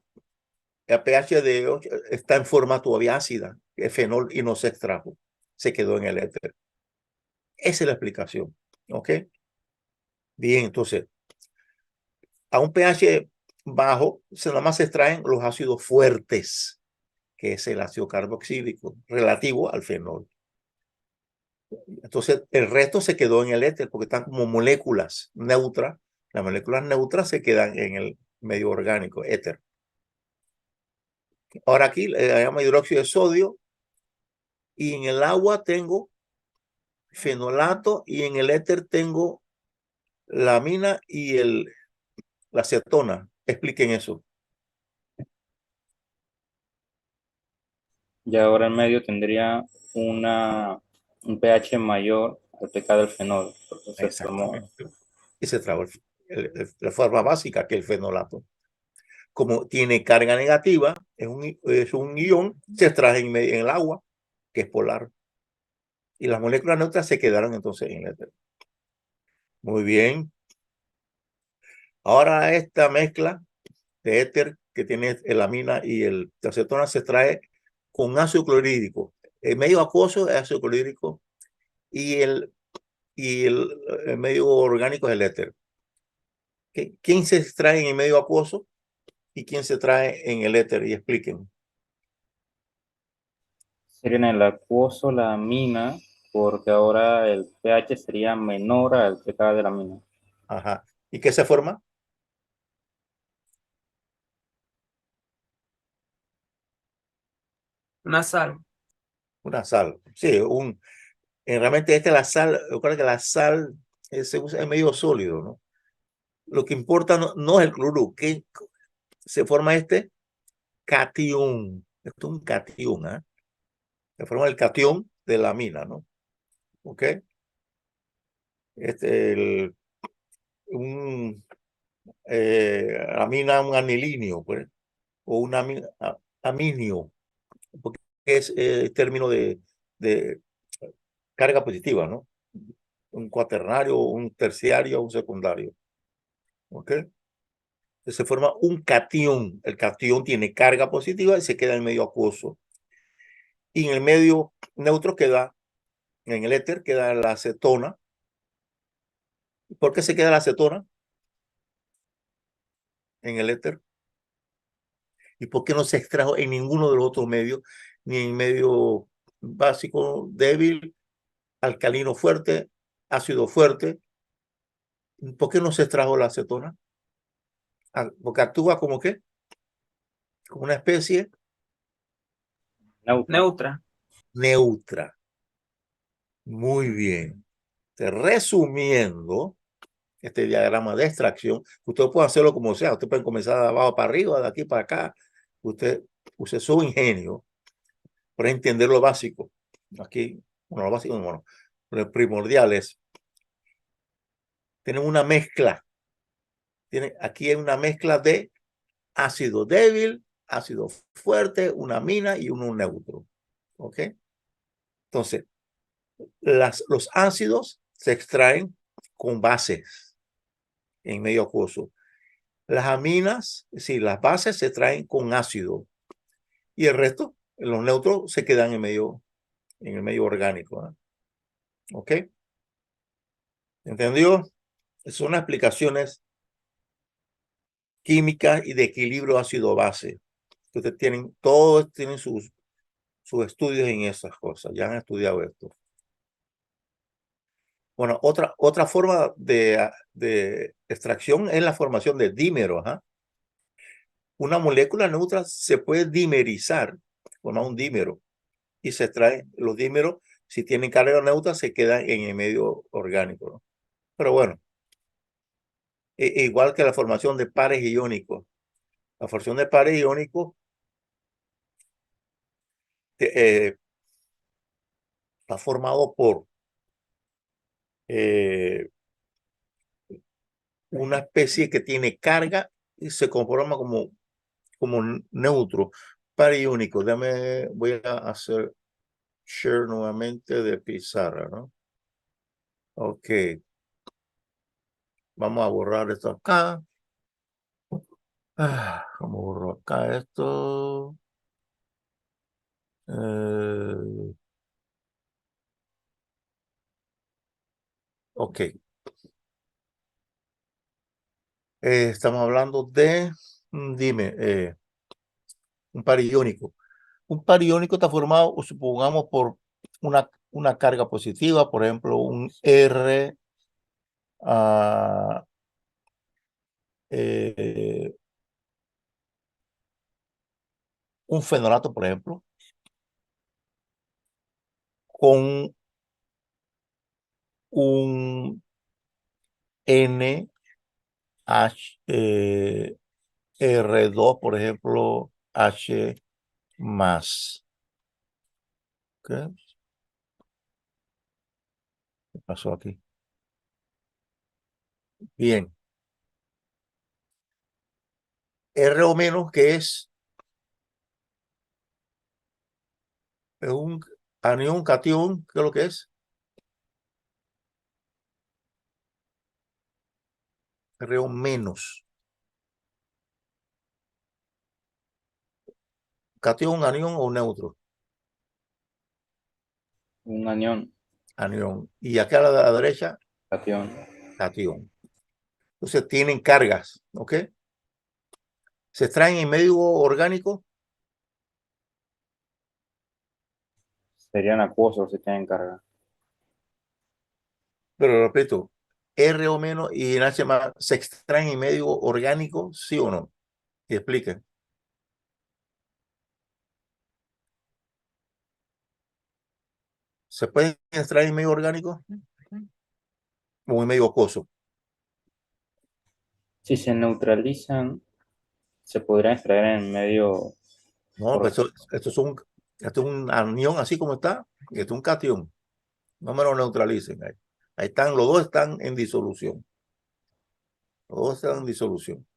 pH de 8 está en forma todavía ácida, el fenol, y no se extrajo. Se quedó en el éter. Esa es la explicación. ¿Ok? Bien, entonces, a un pH bajo, nada más se extraen los ácidos fuertes, que es el ácido carboxílico, relativo al fenol. Entonces, el resto se quedó en el éter porque están como moléculas neutras. Las moléculas neutras se quedan en el medio orgánico, éter. Ahora aquí le llamo hidróxido de sodio y en el agua tengo fenolato y en el éter tengo la amina y la acetona. Expliquen eso. Ya ahora el medio tendría un pH mayor al pKa del fenol. Porque se formó. Exactamente. Y se trajo la forma básica que el fenolato. Como tiene carga negativa, es un ion, se extrae en el agua, que es polar. Y las moléculas neutras se quedaron entonces en el éter. Muy bien. Ahora esta mezcla de éter que tiene el amina y el acetona se trae con ácido clorhídrico. El medio acuoso es ácido clorhídrico y el medio orgánico es el éter. ¿Quién se extrae en el medio acuoso? y quién se trae en el éter? Y expliquen. Sería en el acuoso la amina, porque ahora el pH sería menor al pK de la amina. Ajá. ¿Y qué se forma? Una sal. Una sal. Sí, realmente la sal, recuerda que la sal se usa en medio sólido, ¿no? Lo que importa no es el cloruro, que se forma catión. Esto es un catión, ¿eh? Se forma el catión de la amina, ¿no? ¿Ok? Un amina, un anilinio, pues, o un aminio, porque es término de carga positiva, ¿no? Un cuaternario, un terciario, un secundario. ¿Ok? Entonces se forma un catión. El catión tiene carga positiva y se queda en el medio acuoso. Y en el medio neutro queda, en el éter, queda la acetona. ¿Por qué se queda la acetona en el éter? ¿Y por qué no se extrajo en ninguno de los otros medios? Ni en medio básico débil, alcalino fuerte, ácido fuerte. ¿Por qué no se extrajo la acetona? Porque actúa como qué? Como una especie Neutra. Neutra. neutra. Muy bien. Resumiendo este diagrama de extracción, usted puede hacerlo como sea. Usted puede comenzar de abajo para arriba, de aquí para acá. Usted use su ingenio para entender lo básico. Aquí, bueno, lo básico, bueno, lo primordial es, tenemos una mezcla. Aquí hay una mezcla de ácido débil, ácido fuerte, una amina y uno neutro. ¿Ok? Entonces, los ácidos se extraen con bases en medio acuoso. Las aminas, sí, las bases se traen con ácido y el resto, los neutros, se quedan en el medio orgánico. ¿Eh? ¿Ok? ¿Entendió? Son explicaciones químicas y de equilibrio ácido-base. Todos tienen sus estudios en esas cosas, ya han estudiado esto. Bueno, otra forma de extracción es la formación de dímeros. ¿Ah? Una molécula neutra se puede dimerizar, formar un dímero, y se extrae los dímeros, si tienen carga neutra, se quedan en el medio orgánico. ¿No? Pero bueno, igual que la formación de pares iónicos. La formación de pares iónicos está formado por una especie que tiene carga y se conforma como neutro, par iónico. Voy a hacer share nuevamente de pizarra, ¿no? Ok. Vamos a borrar esto acá. Vamos a borrar acá esto. Ok. Estamos hablando de, dime, un par iónico. Un par iónico está formado, supongamos, por una carga positiva, por ejemplo, un R, un fenolato, por ejemplo, con un R2, por ejemplo, H más. ¿Qué pasó aquí? Bien. R o menos, que es un anión, catión, ¿qué es lo que es? R o menos. Catión, anión o neutro. Un anión, Anión. Y acá a la derecha, catión. catión. Entonces tienen cargas, ¿ok? ¿Se extraen en medio orgánico? Serían acuosos si tienen carga. Pero repito, R o menos y NH más, ¿se extraen en medio orgánico? ¿Sí o no? Y expliquen. ¿Se pueden extraer en medio orgánico o en medio acuoso? Si se neutralizan, se podrían extraer en medio. No, pues esto es un anión así como está, y esto es un catión. No me lo neutralicen ahí. Ahí están, los dos están en disolución. Los dos están en disolución.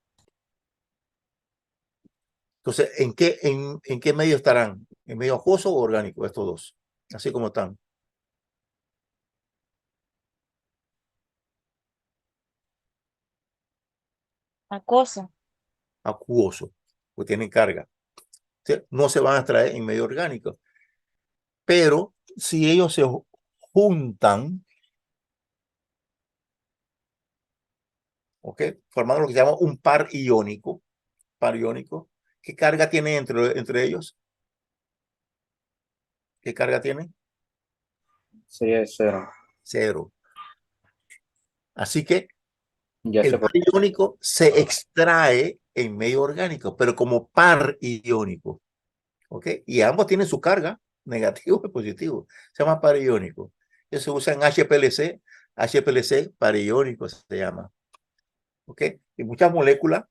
Entonces, ¿en qué medio estarán? ¿En medio acuoso o orgánico estos dos? Así como están. Acuoso. Acuoso, pues tienen carga. ¿Sí? No se van a extraer en medio orgánico. Pero si ellos se juntan, ¿ok? Formando lo que se llama un par iónico. ¿Qué carga tienen entre ellos? ¿Qué carga tienen? Sería de cero. Cero. Así que Ya el se par iónico se extrae en medio orgánico, pero como par iónico. ¿Ok? Y ambos tienen su carga, negativo y positivo. Se llama par iónico. Ellos se usan HPLC par iónico se llama. ¿Ok? Y muchas moléculas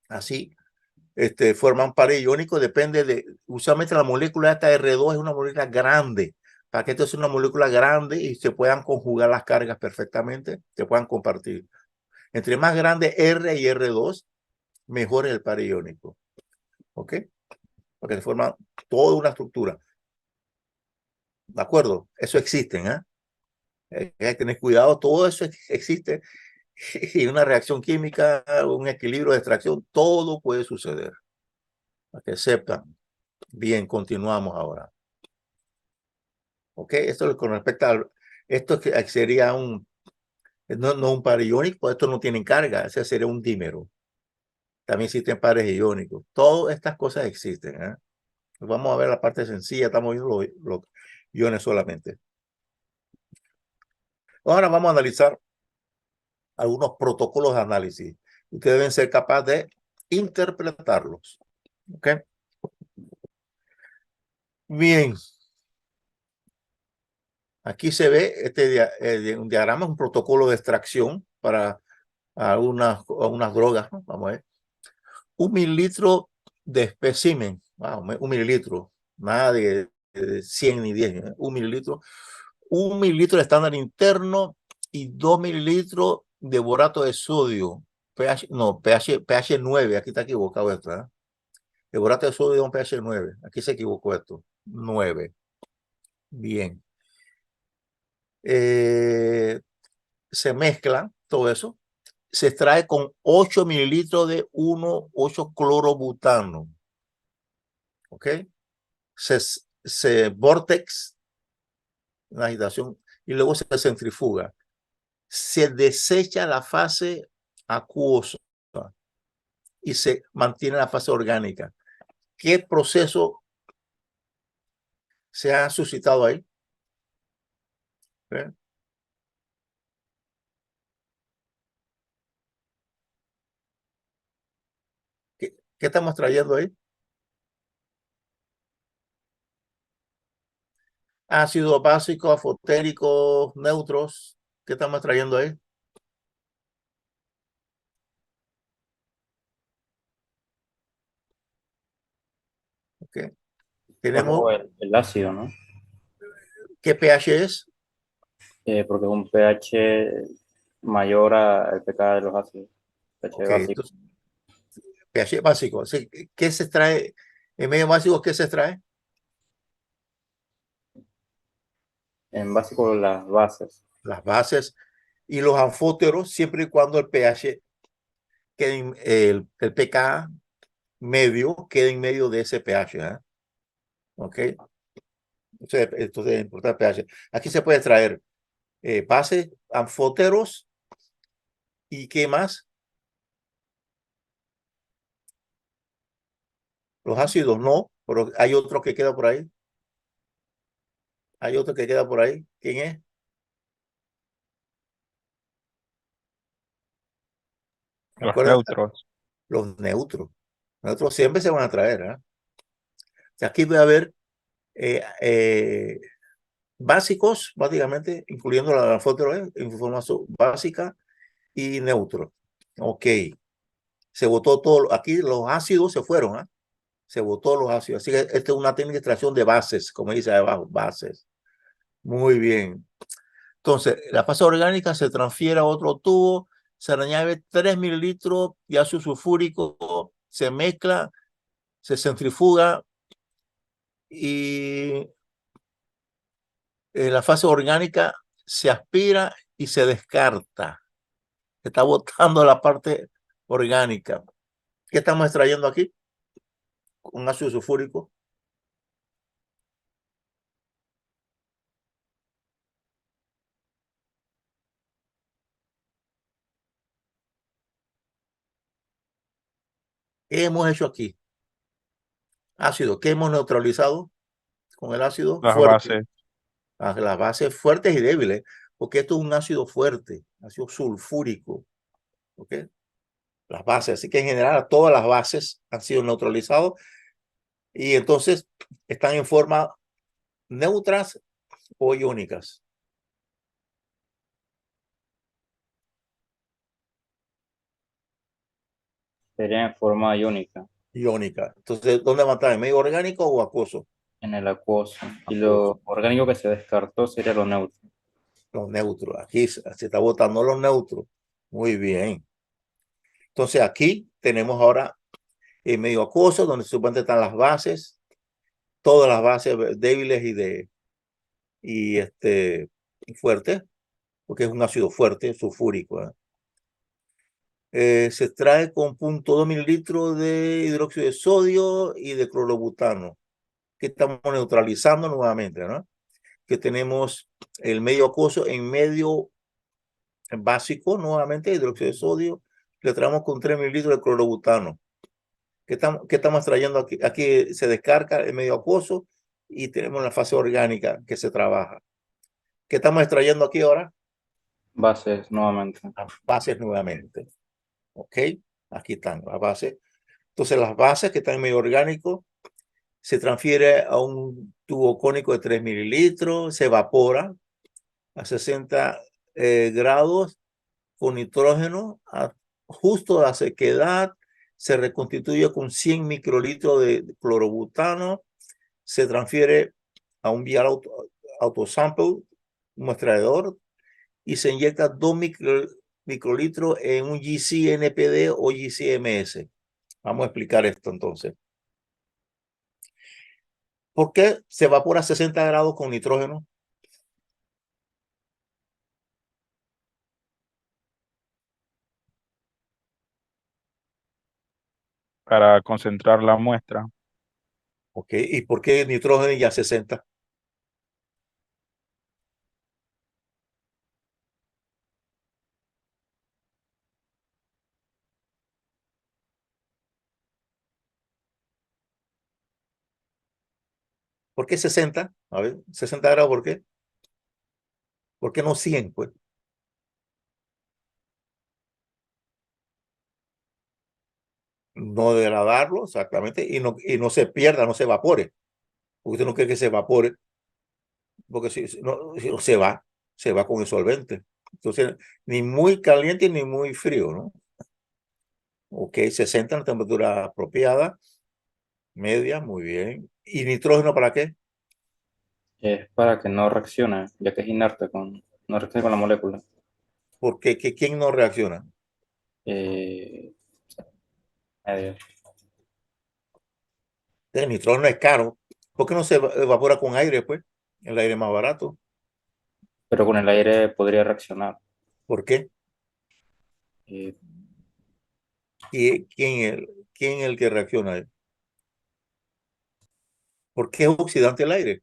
así forman par iónico, depende de, usualmente la molécula esta R2 es una molécula grande, para que esto sea una molécula grande y se puedan conjugar las cargas perfectamente, se puedan compartir. Entre más grande R y R2, mejor es el par iónico. ¿Ok? Porque se forma toda una estructura. ¿De acuerdo? Eso existe, ¿eh? Hay que tener cuidado, todo eso existe. Y una reacción química, un equilibrio de extracción, todo puede suceder. Para que sepan. Bien, continuamos ahora. ¿Ok? Esto es con respecto a esto que sería no un par iónico, esto no tiene carga, ese sería un dímero. También existen pares iónicos. Todas estas cosas existen. ¿Eh? Vamos a ver la parte sencilla, estamos viendo los iones solamente. Ahora vamos a analizar algunos protocolos de análisis. Ustedes deben ser capaces de interpretarlos. ¿Ok? Bien. Aquí se ve un diagrama, un protocolo de extracción para unas drogas, ¿no? Vamos a ver. 1 mililitro de espécimen, wow, 1 mililitro, nada de 100 ni 10, ¿eh? 1 mililitro. 1 mililitro de estándar interno y 2 mililitros de borato de sodio. pH 9, aquí está equivocado esto, ¿eh? El borato de sodio es un pH 9, aquí se equivocó esto, 9. Bien. Se mezcla todo eso, se extrae con 8 mililitros de 1,8-clorobutano. ¿Ok? Se vortex, una agitación, y luego se centrifuga. Se desecha la fase acuosa y se mantiene la fase orgánica. ¿Qué proceso se ha suscitado ahí? ¿Eh? ¿Qué estamos trayendo ahí? Ácidos básicos, afotéricos, neutros. ¿Qué estamos trayendo ahí? Okay. Tenemos, El ácido, ¿no? ¿qué pH es? Porque es un pH mayor al pK de los ácidos. pH Ok, básico. entonces, pH básico. Sí, ¿qué se extrae? En medio básico, ¿qué se extrae? En básico, las bases. Las bases y los anfóteros, siempre y cuando el pH quede el pK medio quede en medio de ese pH. ¿Eh? Ok. Entonces es importante el pH. Aquí se puede extraer bases, anfóteros y ¿qué más? Los ácidos no, pero hay otro que queda por ahí. Hay otro que queda por ahí. ¿Quién es? Los Recuerda, neutros. los neutros. Neutros siempre se van a traer. ¿Ah? O sea, aquí voy a ver básicos, básicamente, incluyendo la foto, información básica y neutro. Ok. Se botó todo. Aquí los ácidos se fueron. ¿Ah? Se botó los ácidos. Así que esta es una técnica de extracción de bases, como dice abajo, bases. Muy bien. Entonces, la fase orgánica se transfiere a otro tubo, se le añade 3 mililitros de ácido sulfúrico, se mezcla, se centrifuga y la fase orgánica se aspira y se descarta. Se está botando la parte orgánica. ¿Qué estamos extrayendo aquí? Un ácido sulfúrico. ¿Qué hemos hecho aquí? Ácido. ¿Qué hemos neutralizado con el ácido? Las Fuerte. bases. Las bases fuertes y débiles, porque esto es un ácido fuerte, ácido sulfúrico. ¿Ok? Las bases. Así que en general todas las bases han sido neutralizadas y entonces están en forma neutras o iónicas. Sería en forma iónica Iónica. Entonces, ¿dónde va a estar? ¿En medio orgánico o acuoso? en el acuoso. Y Acuoso. lo orgánico que se descartó sería lo neutro. Los neutros. Aquí se está botando los neutros. Muy bien. Entonces aquí tenemos ahora el medio acuoso, donde supuestamente están las bases, todas las bases débiles y fuertes, porque es un ácido fuerte, sulfúrico. Se extrae con 0.2 mililitros de hidróxido de sodio y de clorobutano, que estamos neutralizando nuevamente, ¿no? Que tenemos el medio acuoso en medio básico, nuevamente, hidróxido de sodio, le traemos con 3 mililitros de clorobutano. ¿Qué estamos extrayendo aquí? Aquí se descarga el medio acuoso y tenemos la fase orgánica que se trabaja. ¿Qué estamos extrayendo aquí ahora? Bases nuevamente. Las bases nuevamente. ¿Ok? Aquí están las bases. Entonces las bases que están en medio orgánico se transfiere a un tubo cónico de 3 mililitros, se evapora a 60 grados con nitrógeno justo a la sequedad, se reconstituye con 100 microlitros de clorobutano, se transfiere a un vial autosample, un muestrador, y se inyecta 2 microlitros en un GC-NPD o GC-MS. Vamos a explicar esto entonces. ¿Por qué se evapora a 60 grados con nitrógeno? Para concentrar la muestra. ¿Ok? ¿Y por qué nitrógeno ya 60? ¿Por qué 60? A ver, 60 grados, ¿por qué? ¿Por qué no 100? Pues no degradarlo exactamente y no se pierda, no se evapore. Porque usted no quiere que se evapore, porque si no se va con el solvente. Entonces, ni muy caliente ni muy frío, ¿no? Ok, 60 en la temperatura apropiada, media, muy bien. ¿Y nitrógeno para qué? Es para que no reaccione, ya que es inerte no reacciona con la molécula. Porque ¿quién no reacciona? Eh, medio. El nitrógeno es caro. ¿Por qué no se evapora con aire, pues? El aire es más barato. Pero con el aire podría reaccionar. ¿Por qué? Eh, ¿Y quién es el que reacciona? ¿Por qué es oxidante el aire?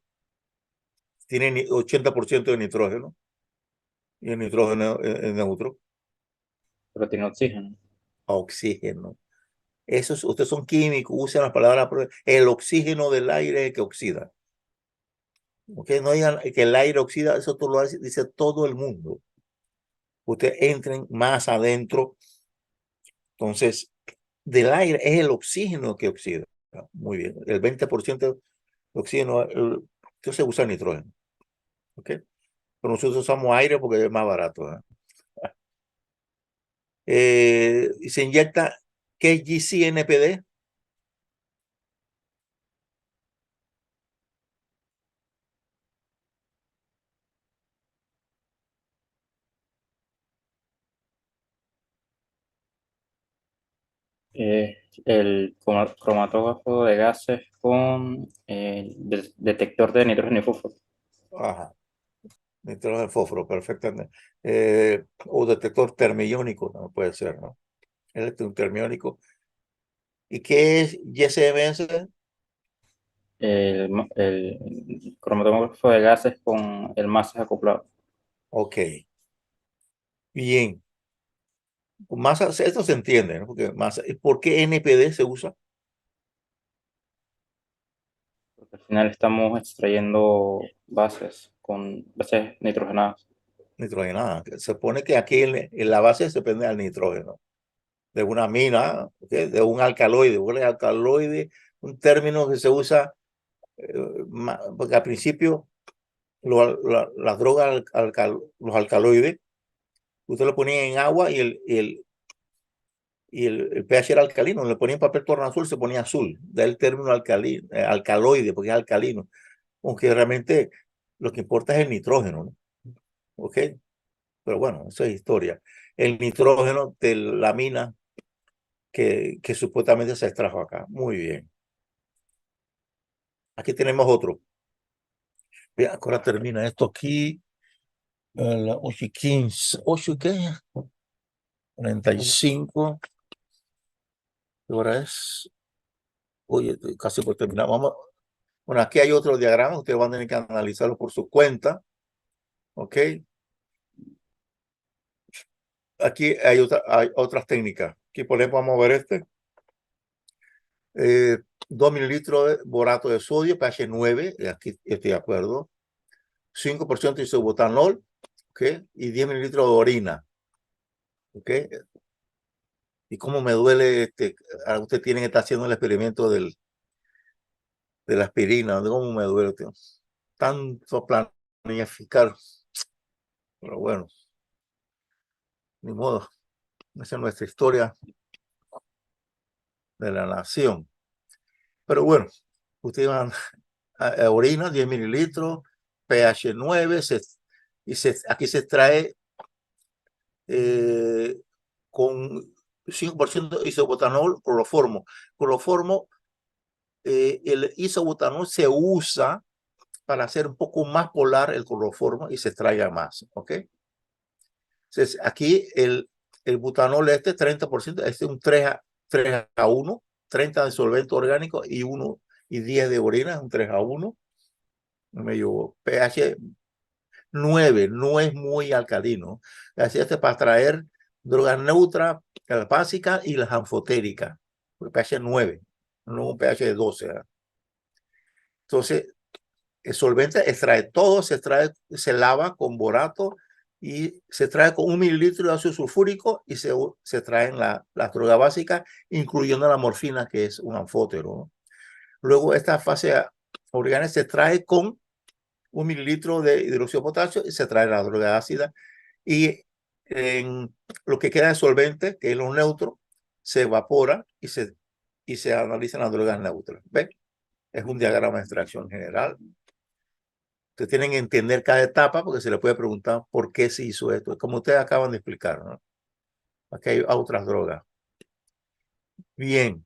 Tiene 80% de nitrógeno y el nitrógeno es neutro. pero tiene oxígeno. A oxígeno. Ustedes son químicos, usan la palabra, el oxígeno del aire es el que oxida. Okay, no digan que el aire oxida, eso todo lo dice todo el mundo. Ustedes entren más adentro. Entonces, del aire es el oxígeno que oxida. Muy bien. El 20% de oxígeno, entonces usa nitrógeno. ¿Ok? Pero nosotros usamos aire porque es más barato. Y se inyecta, ¿qué es GCNPD? El cromatógrafo de gases con detector de nitrógeno y fósforo. Ajá. Nitrógeno, fósforo, perfectamente. O detector termiónico, no puede ser, ¿no? Es un termiónico. ¿Y qué es GSMS? El cromatógrafo de gases con el masas acoplado. Ok. Bien. Masa, esto se entiende, ¿no? Porque masa, ¿por qué NPD se usa? Porque al final estamos extrayendo bases nitrogenadas. Nitrogenada. Se supone que aquí en la base se depende del nitrógeno. De una mina, ¿okay? De un alcaloide. Un alcaloide, un término que se usa, porque al principio las drogas, los alcaloides, usted lo ponía en agua y el pH era alcalino. Le ponían papel tornasol, se ponía azul. Da el término alcaloide, porque es alcalino. Aunque realmente lo que importa es el nitrógeno, ¿no? ¿Ok? Pero bueno, eso es historia. El nitrógeno de la mina que supuestamente se extrajo acá. Muy bien. Aquí tenemos otro. Bien, ahora termina esto aquí. 8:15. ¿8 qué? 45. ¿Qué hora es? Oye, estoy casi por terminar. Vamos. Bueno, aquí hay otro diagrama. Ustedes van a tener que analizarlo por su cuenta. ¿Ok? Aquí hay otras técnicas. Aquí por ejemplo vamos a ver este. 2 mililitros de borato de sodio, pH 9, aquí estoy de acuerdo. 5% de isobutanol, ¿ok? Y 10 mililitros de orina, ¿ok? Y cómo me duele, ahora usted tiene que estar haciendo el experimento de la aspirina, cómo me duele, tío. Tanto planificar, pero bueno, ni modo, esa es nuestra historia de la nación. Pero bueno, ustedes van a orina, 10 mililitros, pH 9, aquí se extrae con 5% isobutanol, cloroformo. Cloroformo, el isobutanol se usa para hacer un poco más polar el cloroformo y se extraiga más, ¿ok? Entonces, aquí el butanol 30%, este es un 3 a 1, 30 de solvente orgánico y 10 de orina, es un 3 a 1. Medio pH 9, no es muy alcalino. Así para traer drogas neutras, las básicas y las anfotéricas. pH 9, no un pH de 12. ¿Verdad? Entonces, el solvente extrae todo, se lava con borato y se trae con 1 mililitro de ácido sulfúrico y se traen las drogas básicas, incluyendo la morfina, que es un anfótero, ¿no? Luego, esta fase orgánica se trae con 1 mililitro de hidróxido de potasio y se trae la droga ácida. Y en lo que queda de solvente, que es lo neutro, se evapora y se analizan las drogas neutras. ¿Ven? Es un diagrama de extracción general. Ustedes tienen que entender cada etapa porque se le puede preguntar por qué se hizo esto. Como ustedes acaban de explicar, ¿no? Aquí hay otras drogas. Bien.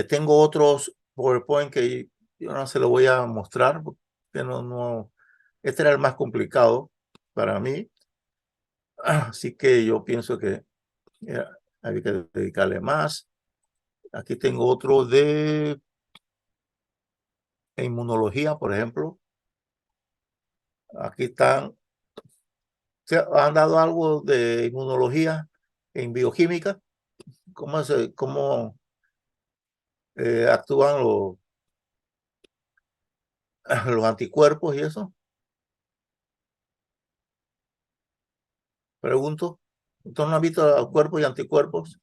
Tengo otros PowerPoint que yo no se lo voy a mostrar porque este era el más complicado para mí. Así que yo pienso que hay que dedicarle más. Aquí tengo otro de inmunología, por ejemplo. Aquí están. ¿Se han dado algo de inmunología en bioquímica? cómo actúan los anticuerpos y eso? Pregunto. ¿Ustedes no han visto cuerpos y anticuerpos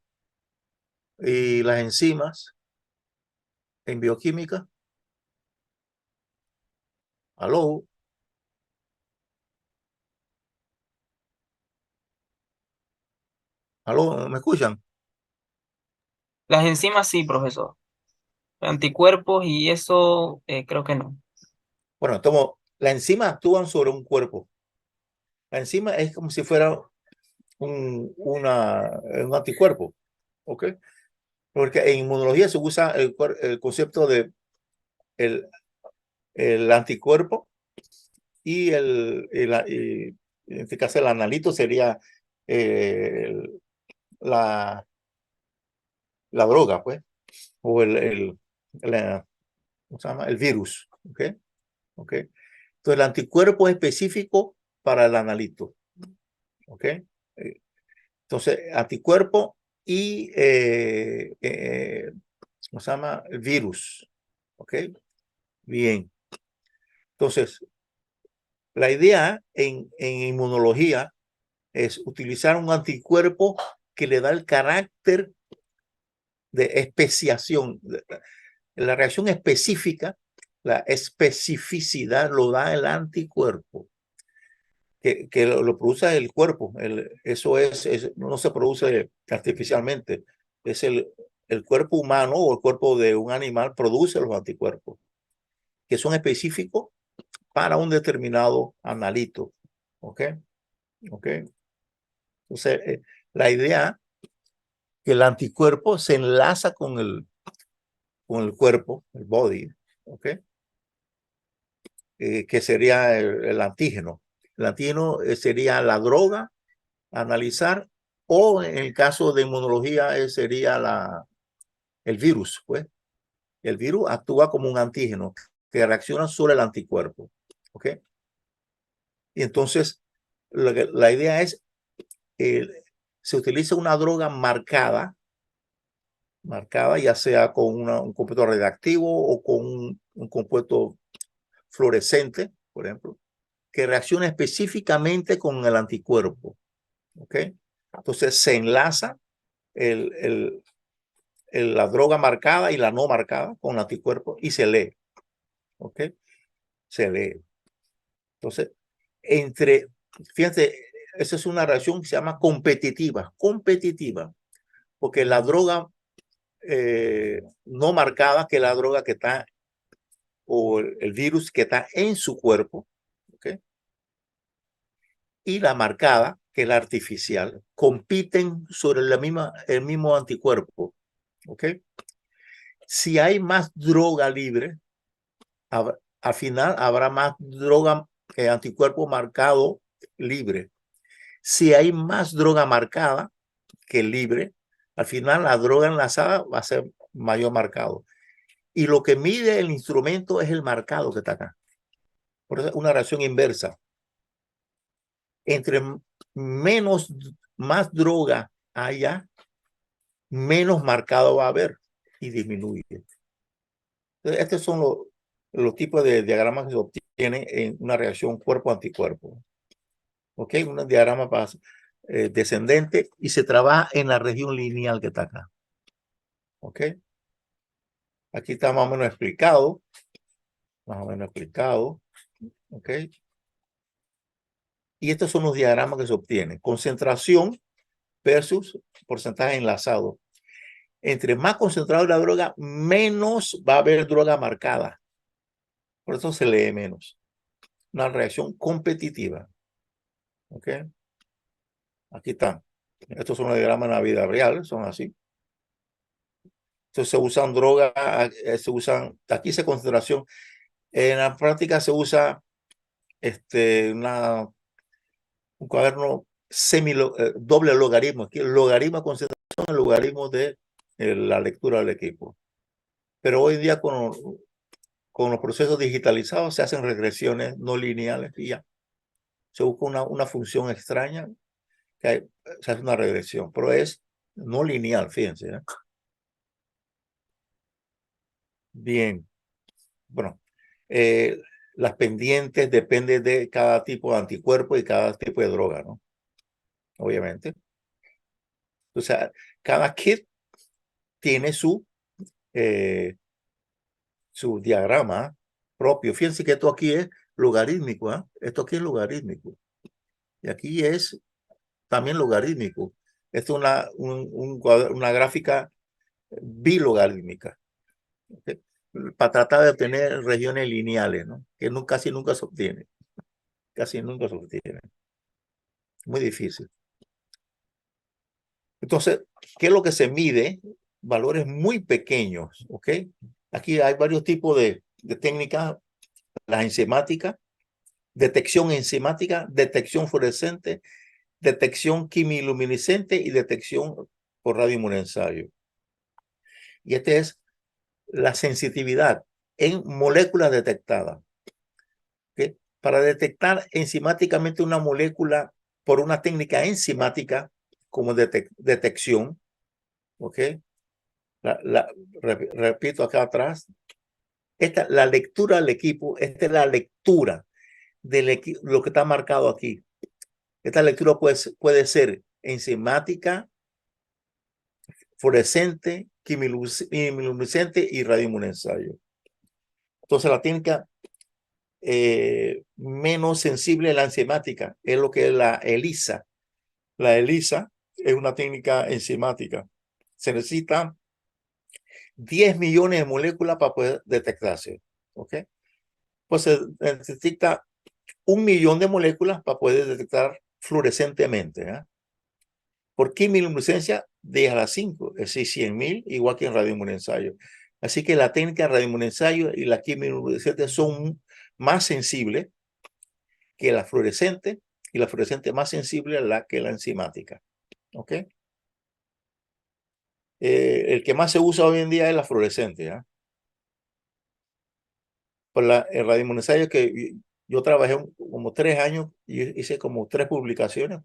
y las enzimas en bioquímica? ¿Aló? ¿Aló? ¿Me escuchan? Las enzimas sí, profesor. Anticuerpos y eso creo que no. Bueno, las enzimas actúan sobre un cuerpo. La enzima es como si fuera un anticuerpo, ¿ok? Porque en inmunología se usa el concepto de el anticuerpo y en este caso el analito sería eh, la, la droga, pues, o ¿cómo se llama? El virus, ¿ok? ¿Ok? Entonces el anticuerpo es específico para el analito, ¿ok? Entonces, anticuerpo y, ¿cómo se llama? El virus, ¿ok? Bien. Entonces, la idea en inmunología es utilizar un anticuerpo que le da el carácter de especiación. La reacción específica, la especificidad lo da el anticuerpo, que lo produce el cuerpo. Eso no se produce artificialmente. Es el cuerpo humano o el cuerpo de un animal produce los anticuerpos, que son específicos para un determinado analito. ¿Ok? ¿Ok? Entonces, la idea que el anticuerpo se enlaza con el cuerpo, el body, ¿ok? Que sería el antígeno. El antígeno sería la droga a analizar, o en el caso de inmunología sería el virus, pues. El virus actúa como un antígeno que reacciona sobre el anticuerpo, ¿ok? Y entonces, la idea es, se utiliza una droga marcada, ya sea con un compuesto radiactivo o con un compuesto fluorescente, por ejemplo, que reacciona específicamente con el anticuerpo, ¿ok? Entonces se enlaza la droga marcada y la no marcada con el anticuerpo y se lee, ¿ok? Se lee. Entonces, fíjense, esa es una reacción que se llama competitiva, porque la droga no marcada, que es la droga que está, o el virus que está en su cuerpo, ¿ok? Y la marcada, que es la artificial, compiten sobre el mismo anticuerpo, ¿ok? Si hay más droga libre, al final habrá más droga, anticuerpo marcado libre. Si hay más droga marcada que libre, al final la droga enlazada va a ser mayor marcado. Y lo que mide el instrumento es el marcado que está acá. Por eso es una reacción inversa. Entre más droga haya, menos marcado va a haber y disminuye. Entonces, estos son los tipos de diagramas que se obtienen en una reacción cuerpo-anticuerpo. ¿Ok? Un diagrama descendente y se trabaja en la región lineal que está acá. ¿Ok? Aquí está más o menos explicado. ¿Ok? Y estos son los diagramas que se obtienen. Concentración versus porcentaje enlazado. Entre más concentrado la droga, menos va a haber droga marcada. Por eso se lee menos. Una reacción competitiva. ¿Ok? Aquí están. Estos son los diagramas en la vida real, son así. Entonces se usan drogas, aquí se concentración. En la práctica se usa un cuaderno doble logaritmo. Aquí el logaritmo de concentración, el logaritmo de la lectura del equipo. Pero hoy en día con los procesos digitalizados se hacen regresiones no lineales y ya. Se busca una función extraña se hace una regresión, pero es no lineal, fíjense. ¿Eh? Bien, bueno, las pendientes dependen de cada tipo de anticuerpo y cada tipo de droga, ¿no? Obviamente. O sea, cada kit tiene su diagrama propio. Fíjense que esto aquí es logarítmico, ¿eh? Esto aquí es logarítmico. Y aquí es también logarítmico. Esto es una gráfica bilogarítmica. ¿Okay? Para tratar de obtener regiones lineales, ¿no? Que casi nunca se obtiene. Casi nunca se obtiene. Muy difícil. Entonces, ¿qué es lo que se mide? Valores muy pequeños, ¿ok? Aquí hay varios tipos de técnicas, las enzimáticas, detección enzimática, detección fluorescente, detección quimiluminiscente y detección por radioinmunoensayo. Y esta es la sensitividad en moléculas detectadas. ¿Okay? Para detectar enzimáticamente una molécula por una técnica enzimática como detección, ¿ok? Repito acá atrás, la lectura del equipo, esta es la lectura de lo que está marcado aquí. Esta lectura puede ser enzimática, fluorescente, quimiluminiscente y radioinmunoensayo. Entonces la técnica menos sensible a la enzimática es lo que es la ELISA. La ELISA es una técnica enzimática. Se necesita 10 millones de moléculas para poder detectarse. ¿Ok? Pues se necesita 1 millón de moléculas para poder detectar fluorescentemente. ¿Eh? Por quimiluminiscencia, 10 a la 5, es decir, 100.000, igual que en radioinmunoensayo. Así que la técnica de radioinmunoensayo y la quimiluminiscencia son más sensibles que la fluorescente, y la fluorescente más sensible que la enzimática. ¿Ok? El que más se usa hoy en día es la fluorescente. ¿Eh? Por el radioinmunoensayo que yo trabajé como 3 años y hice como 4 publicaciones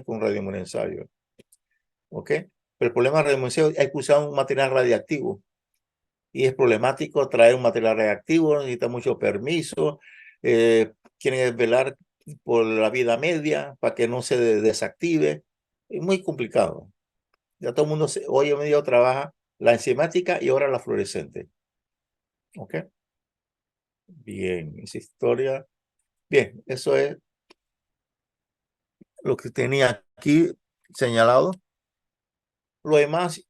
con radioinmunoensayo. ¿Ok? Pero el problema del radioinmunoensayo es que usar un material radiactivo y es problemático traer un material radiactivo, necesita mucho permiso, quieren velar por la vida media para que no se desactive. Es muy complicado. Ya todo el mundo hoy en día trabaja la enzimática y ahora la fluorescente. ¿Ok? Bien, esa historia. Bien, eso es lo que tenía aquí señalado. Lo demás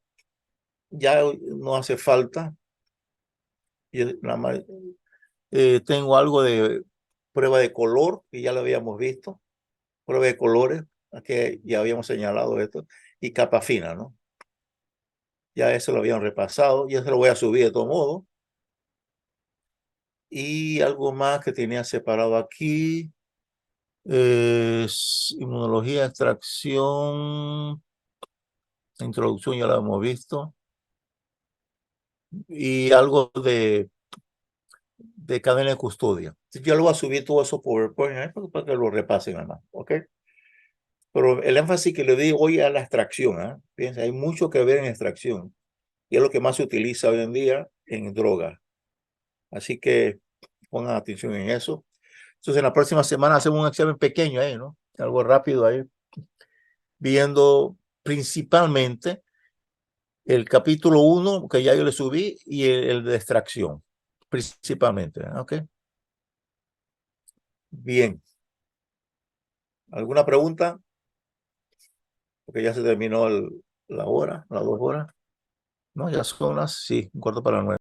ya no hace falta. Yo nada más, tengo algo de prueba de color, que ya lo habíamos visto. Prueba de colores, que ya habíamos señalado esto. Y capa fina, ¿no? Ya eso lo habían repasado. Y eso lo voy a subir de todo modo. Y algo más que tenía separado aquí. Inmunología, extracción, introducción ya lo hemos visto. Y algo de cadena de custodia. Yo lo voy a subir todo eso por PowerPoint para que lo repasen además, ¿ok? Pero el énfasis que le di hoy a la extracción, ¿eh? Fíjense, hay mucho que ver en extracción y es lo que más se utiliza hoy en día en drogas. Así que pongan atención en eso. Entonces, en la próxima semana hacemos un examen pequeño ahí, ¿no? Algo rápido ahí, viendo principalmente el capítulo 1, que ya yo le subí, y el de extracción, principalmente, ¿ok? Bien. ¿Alguna pregunta? Porque ya se terminó la hora, las 2 horas. No, ya son sí, 1:45.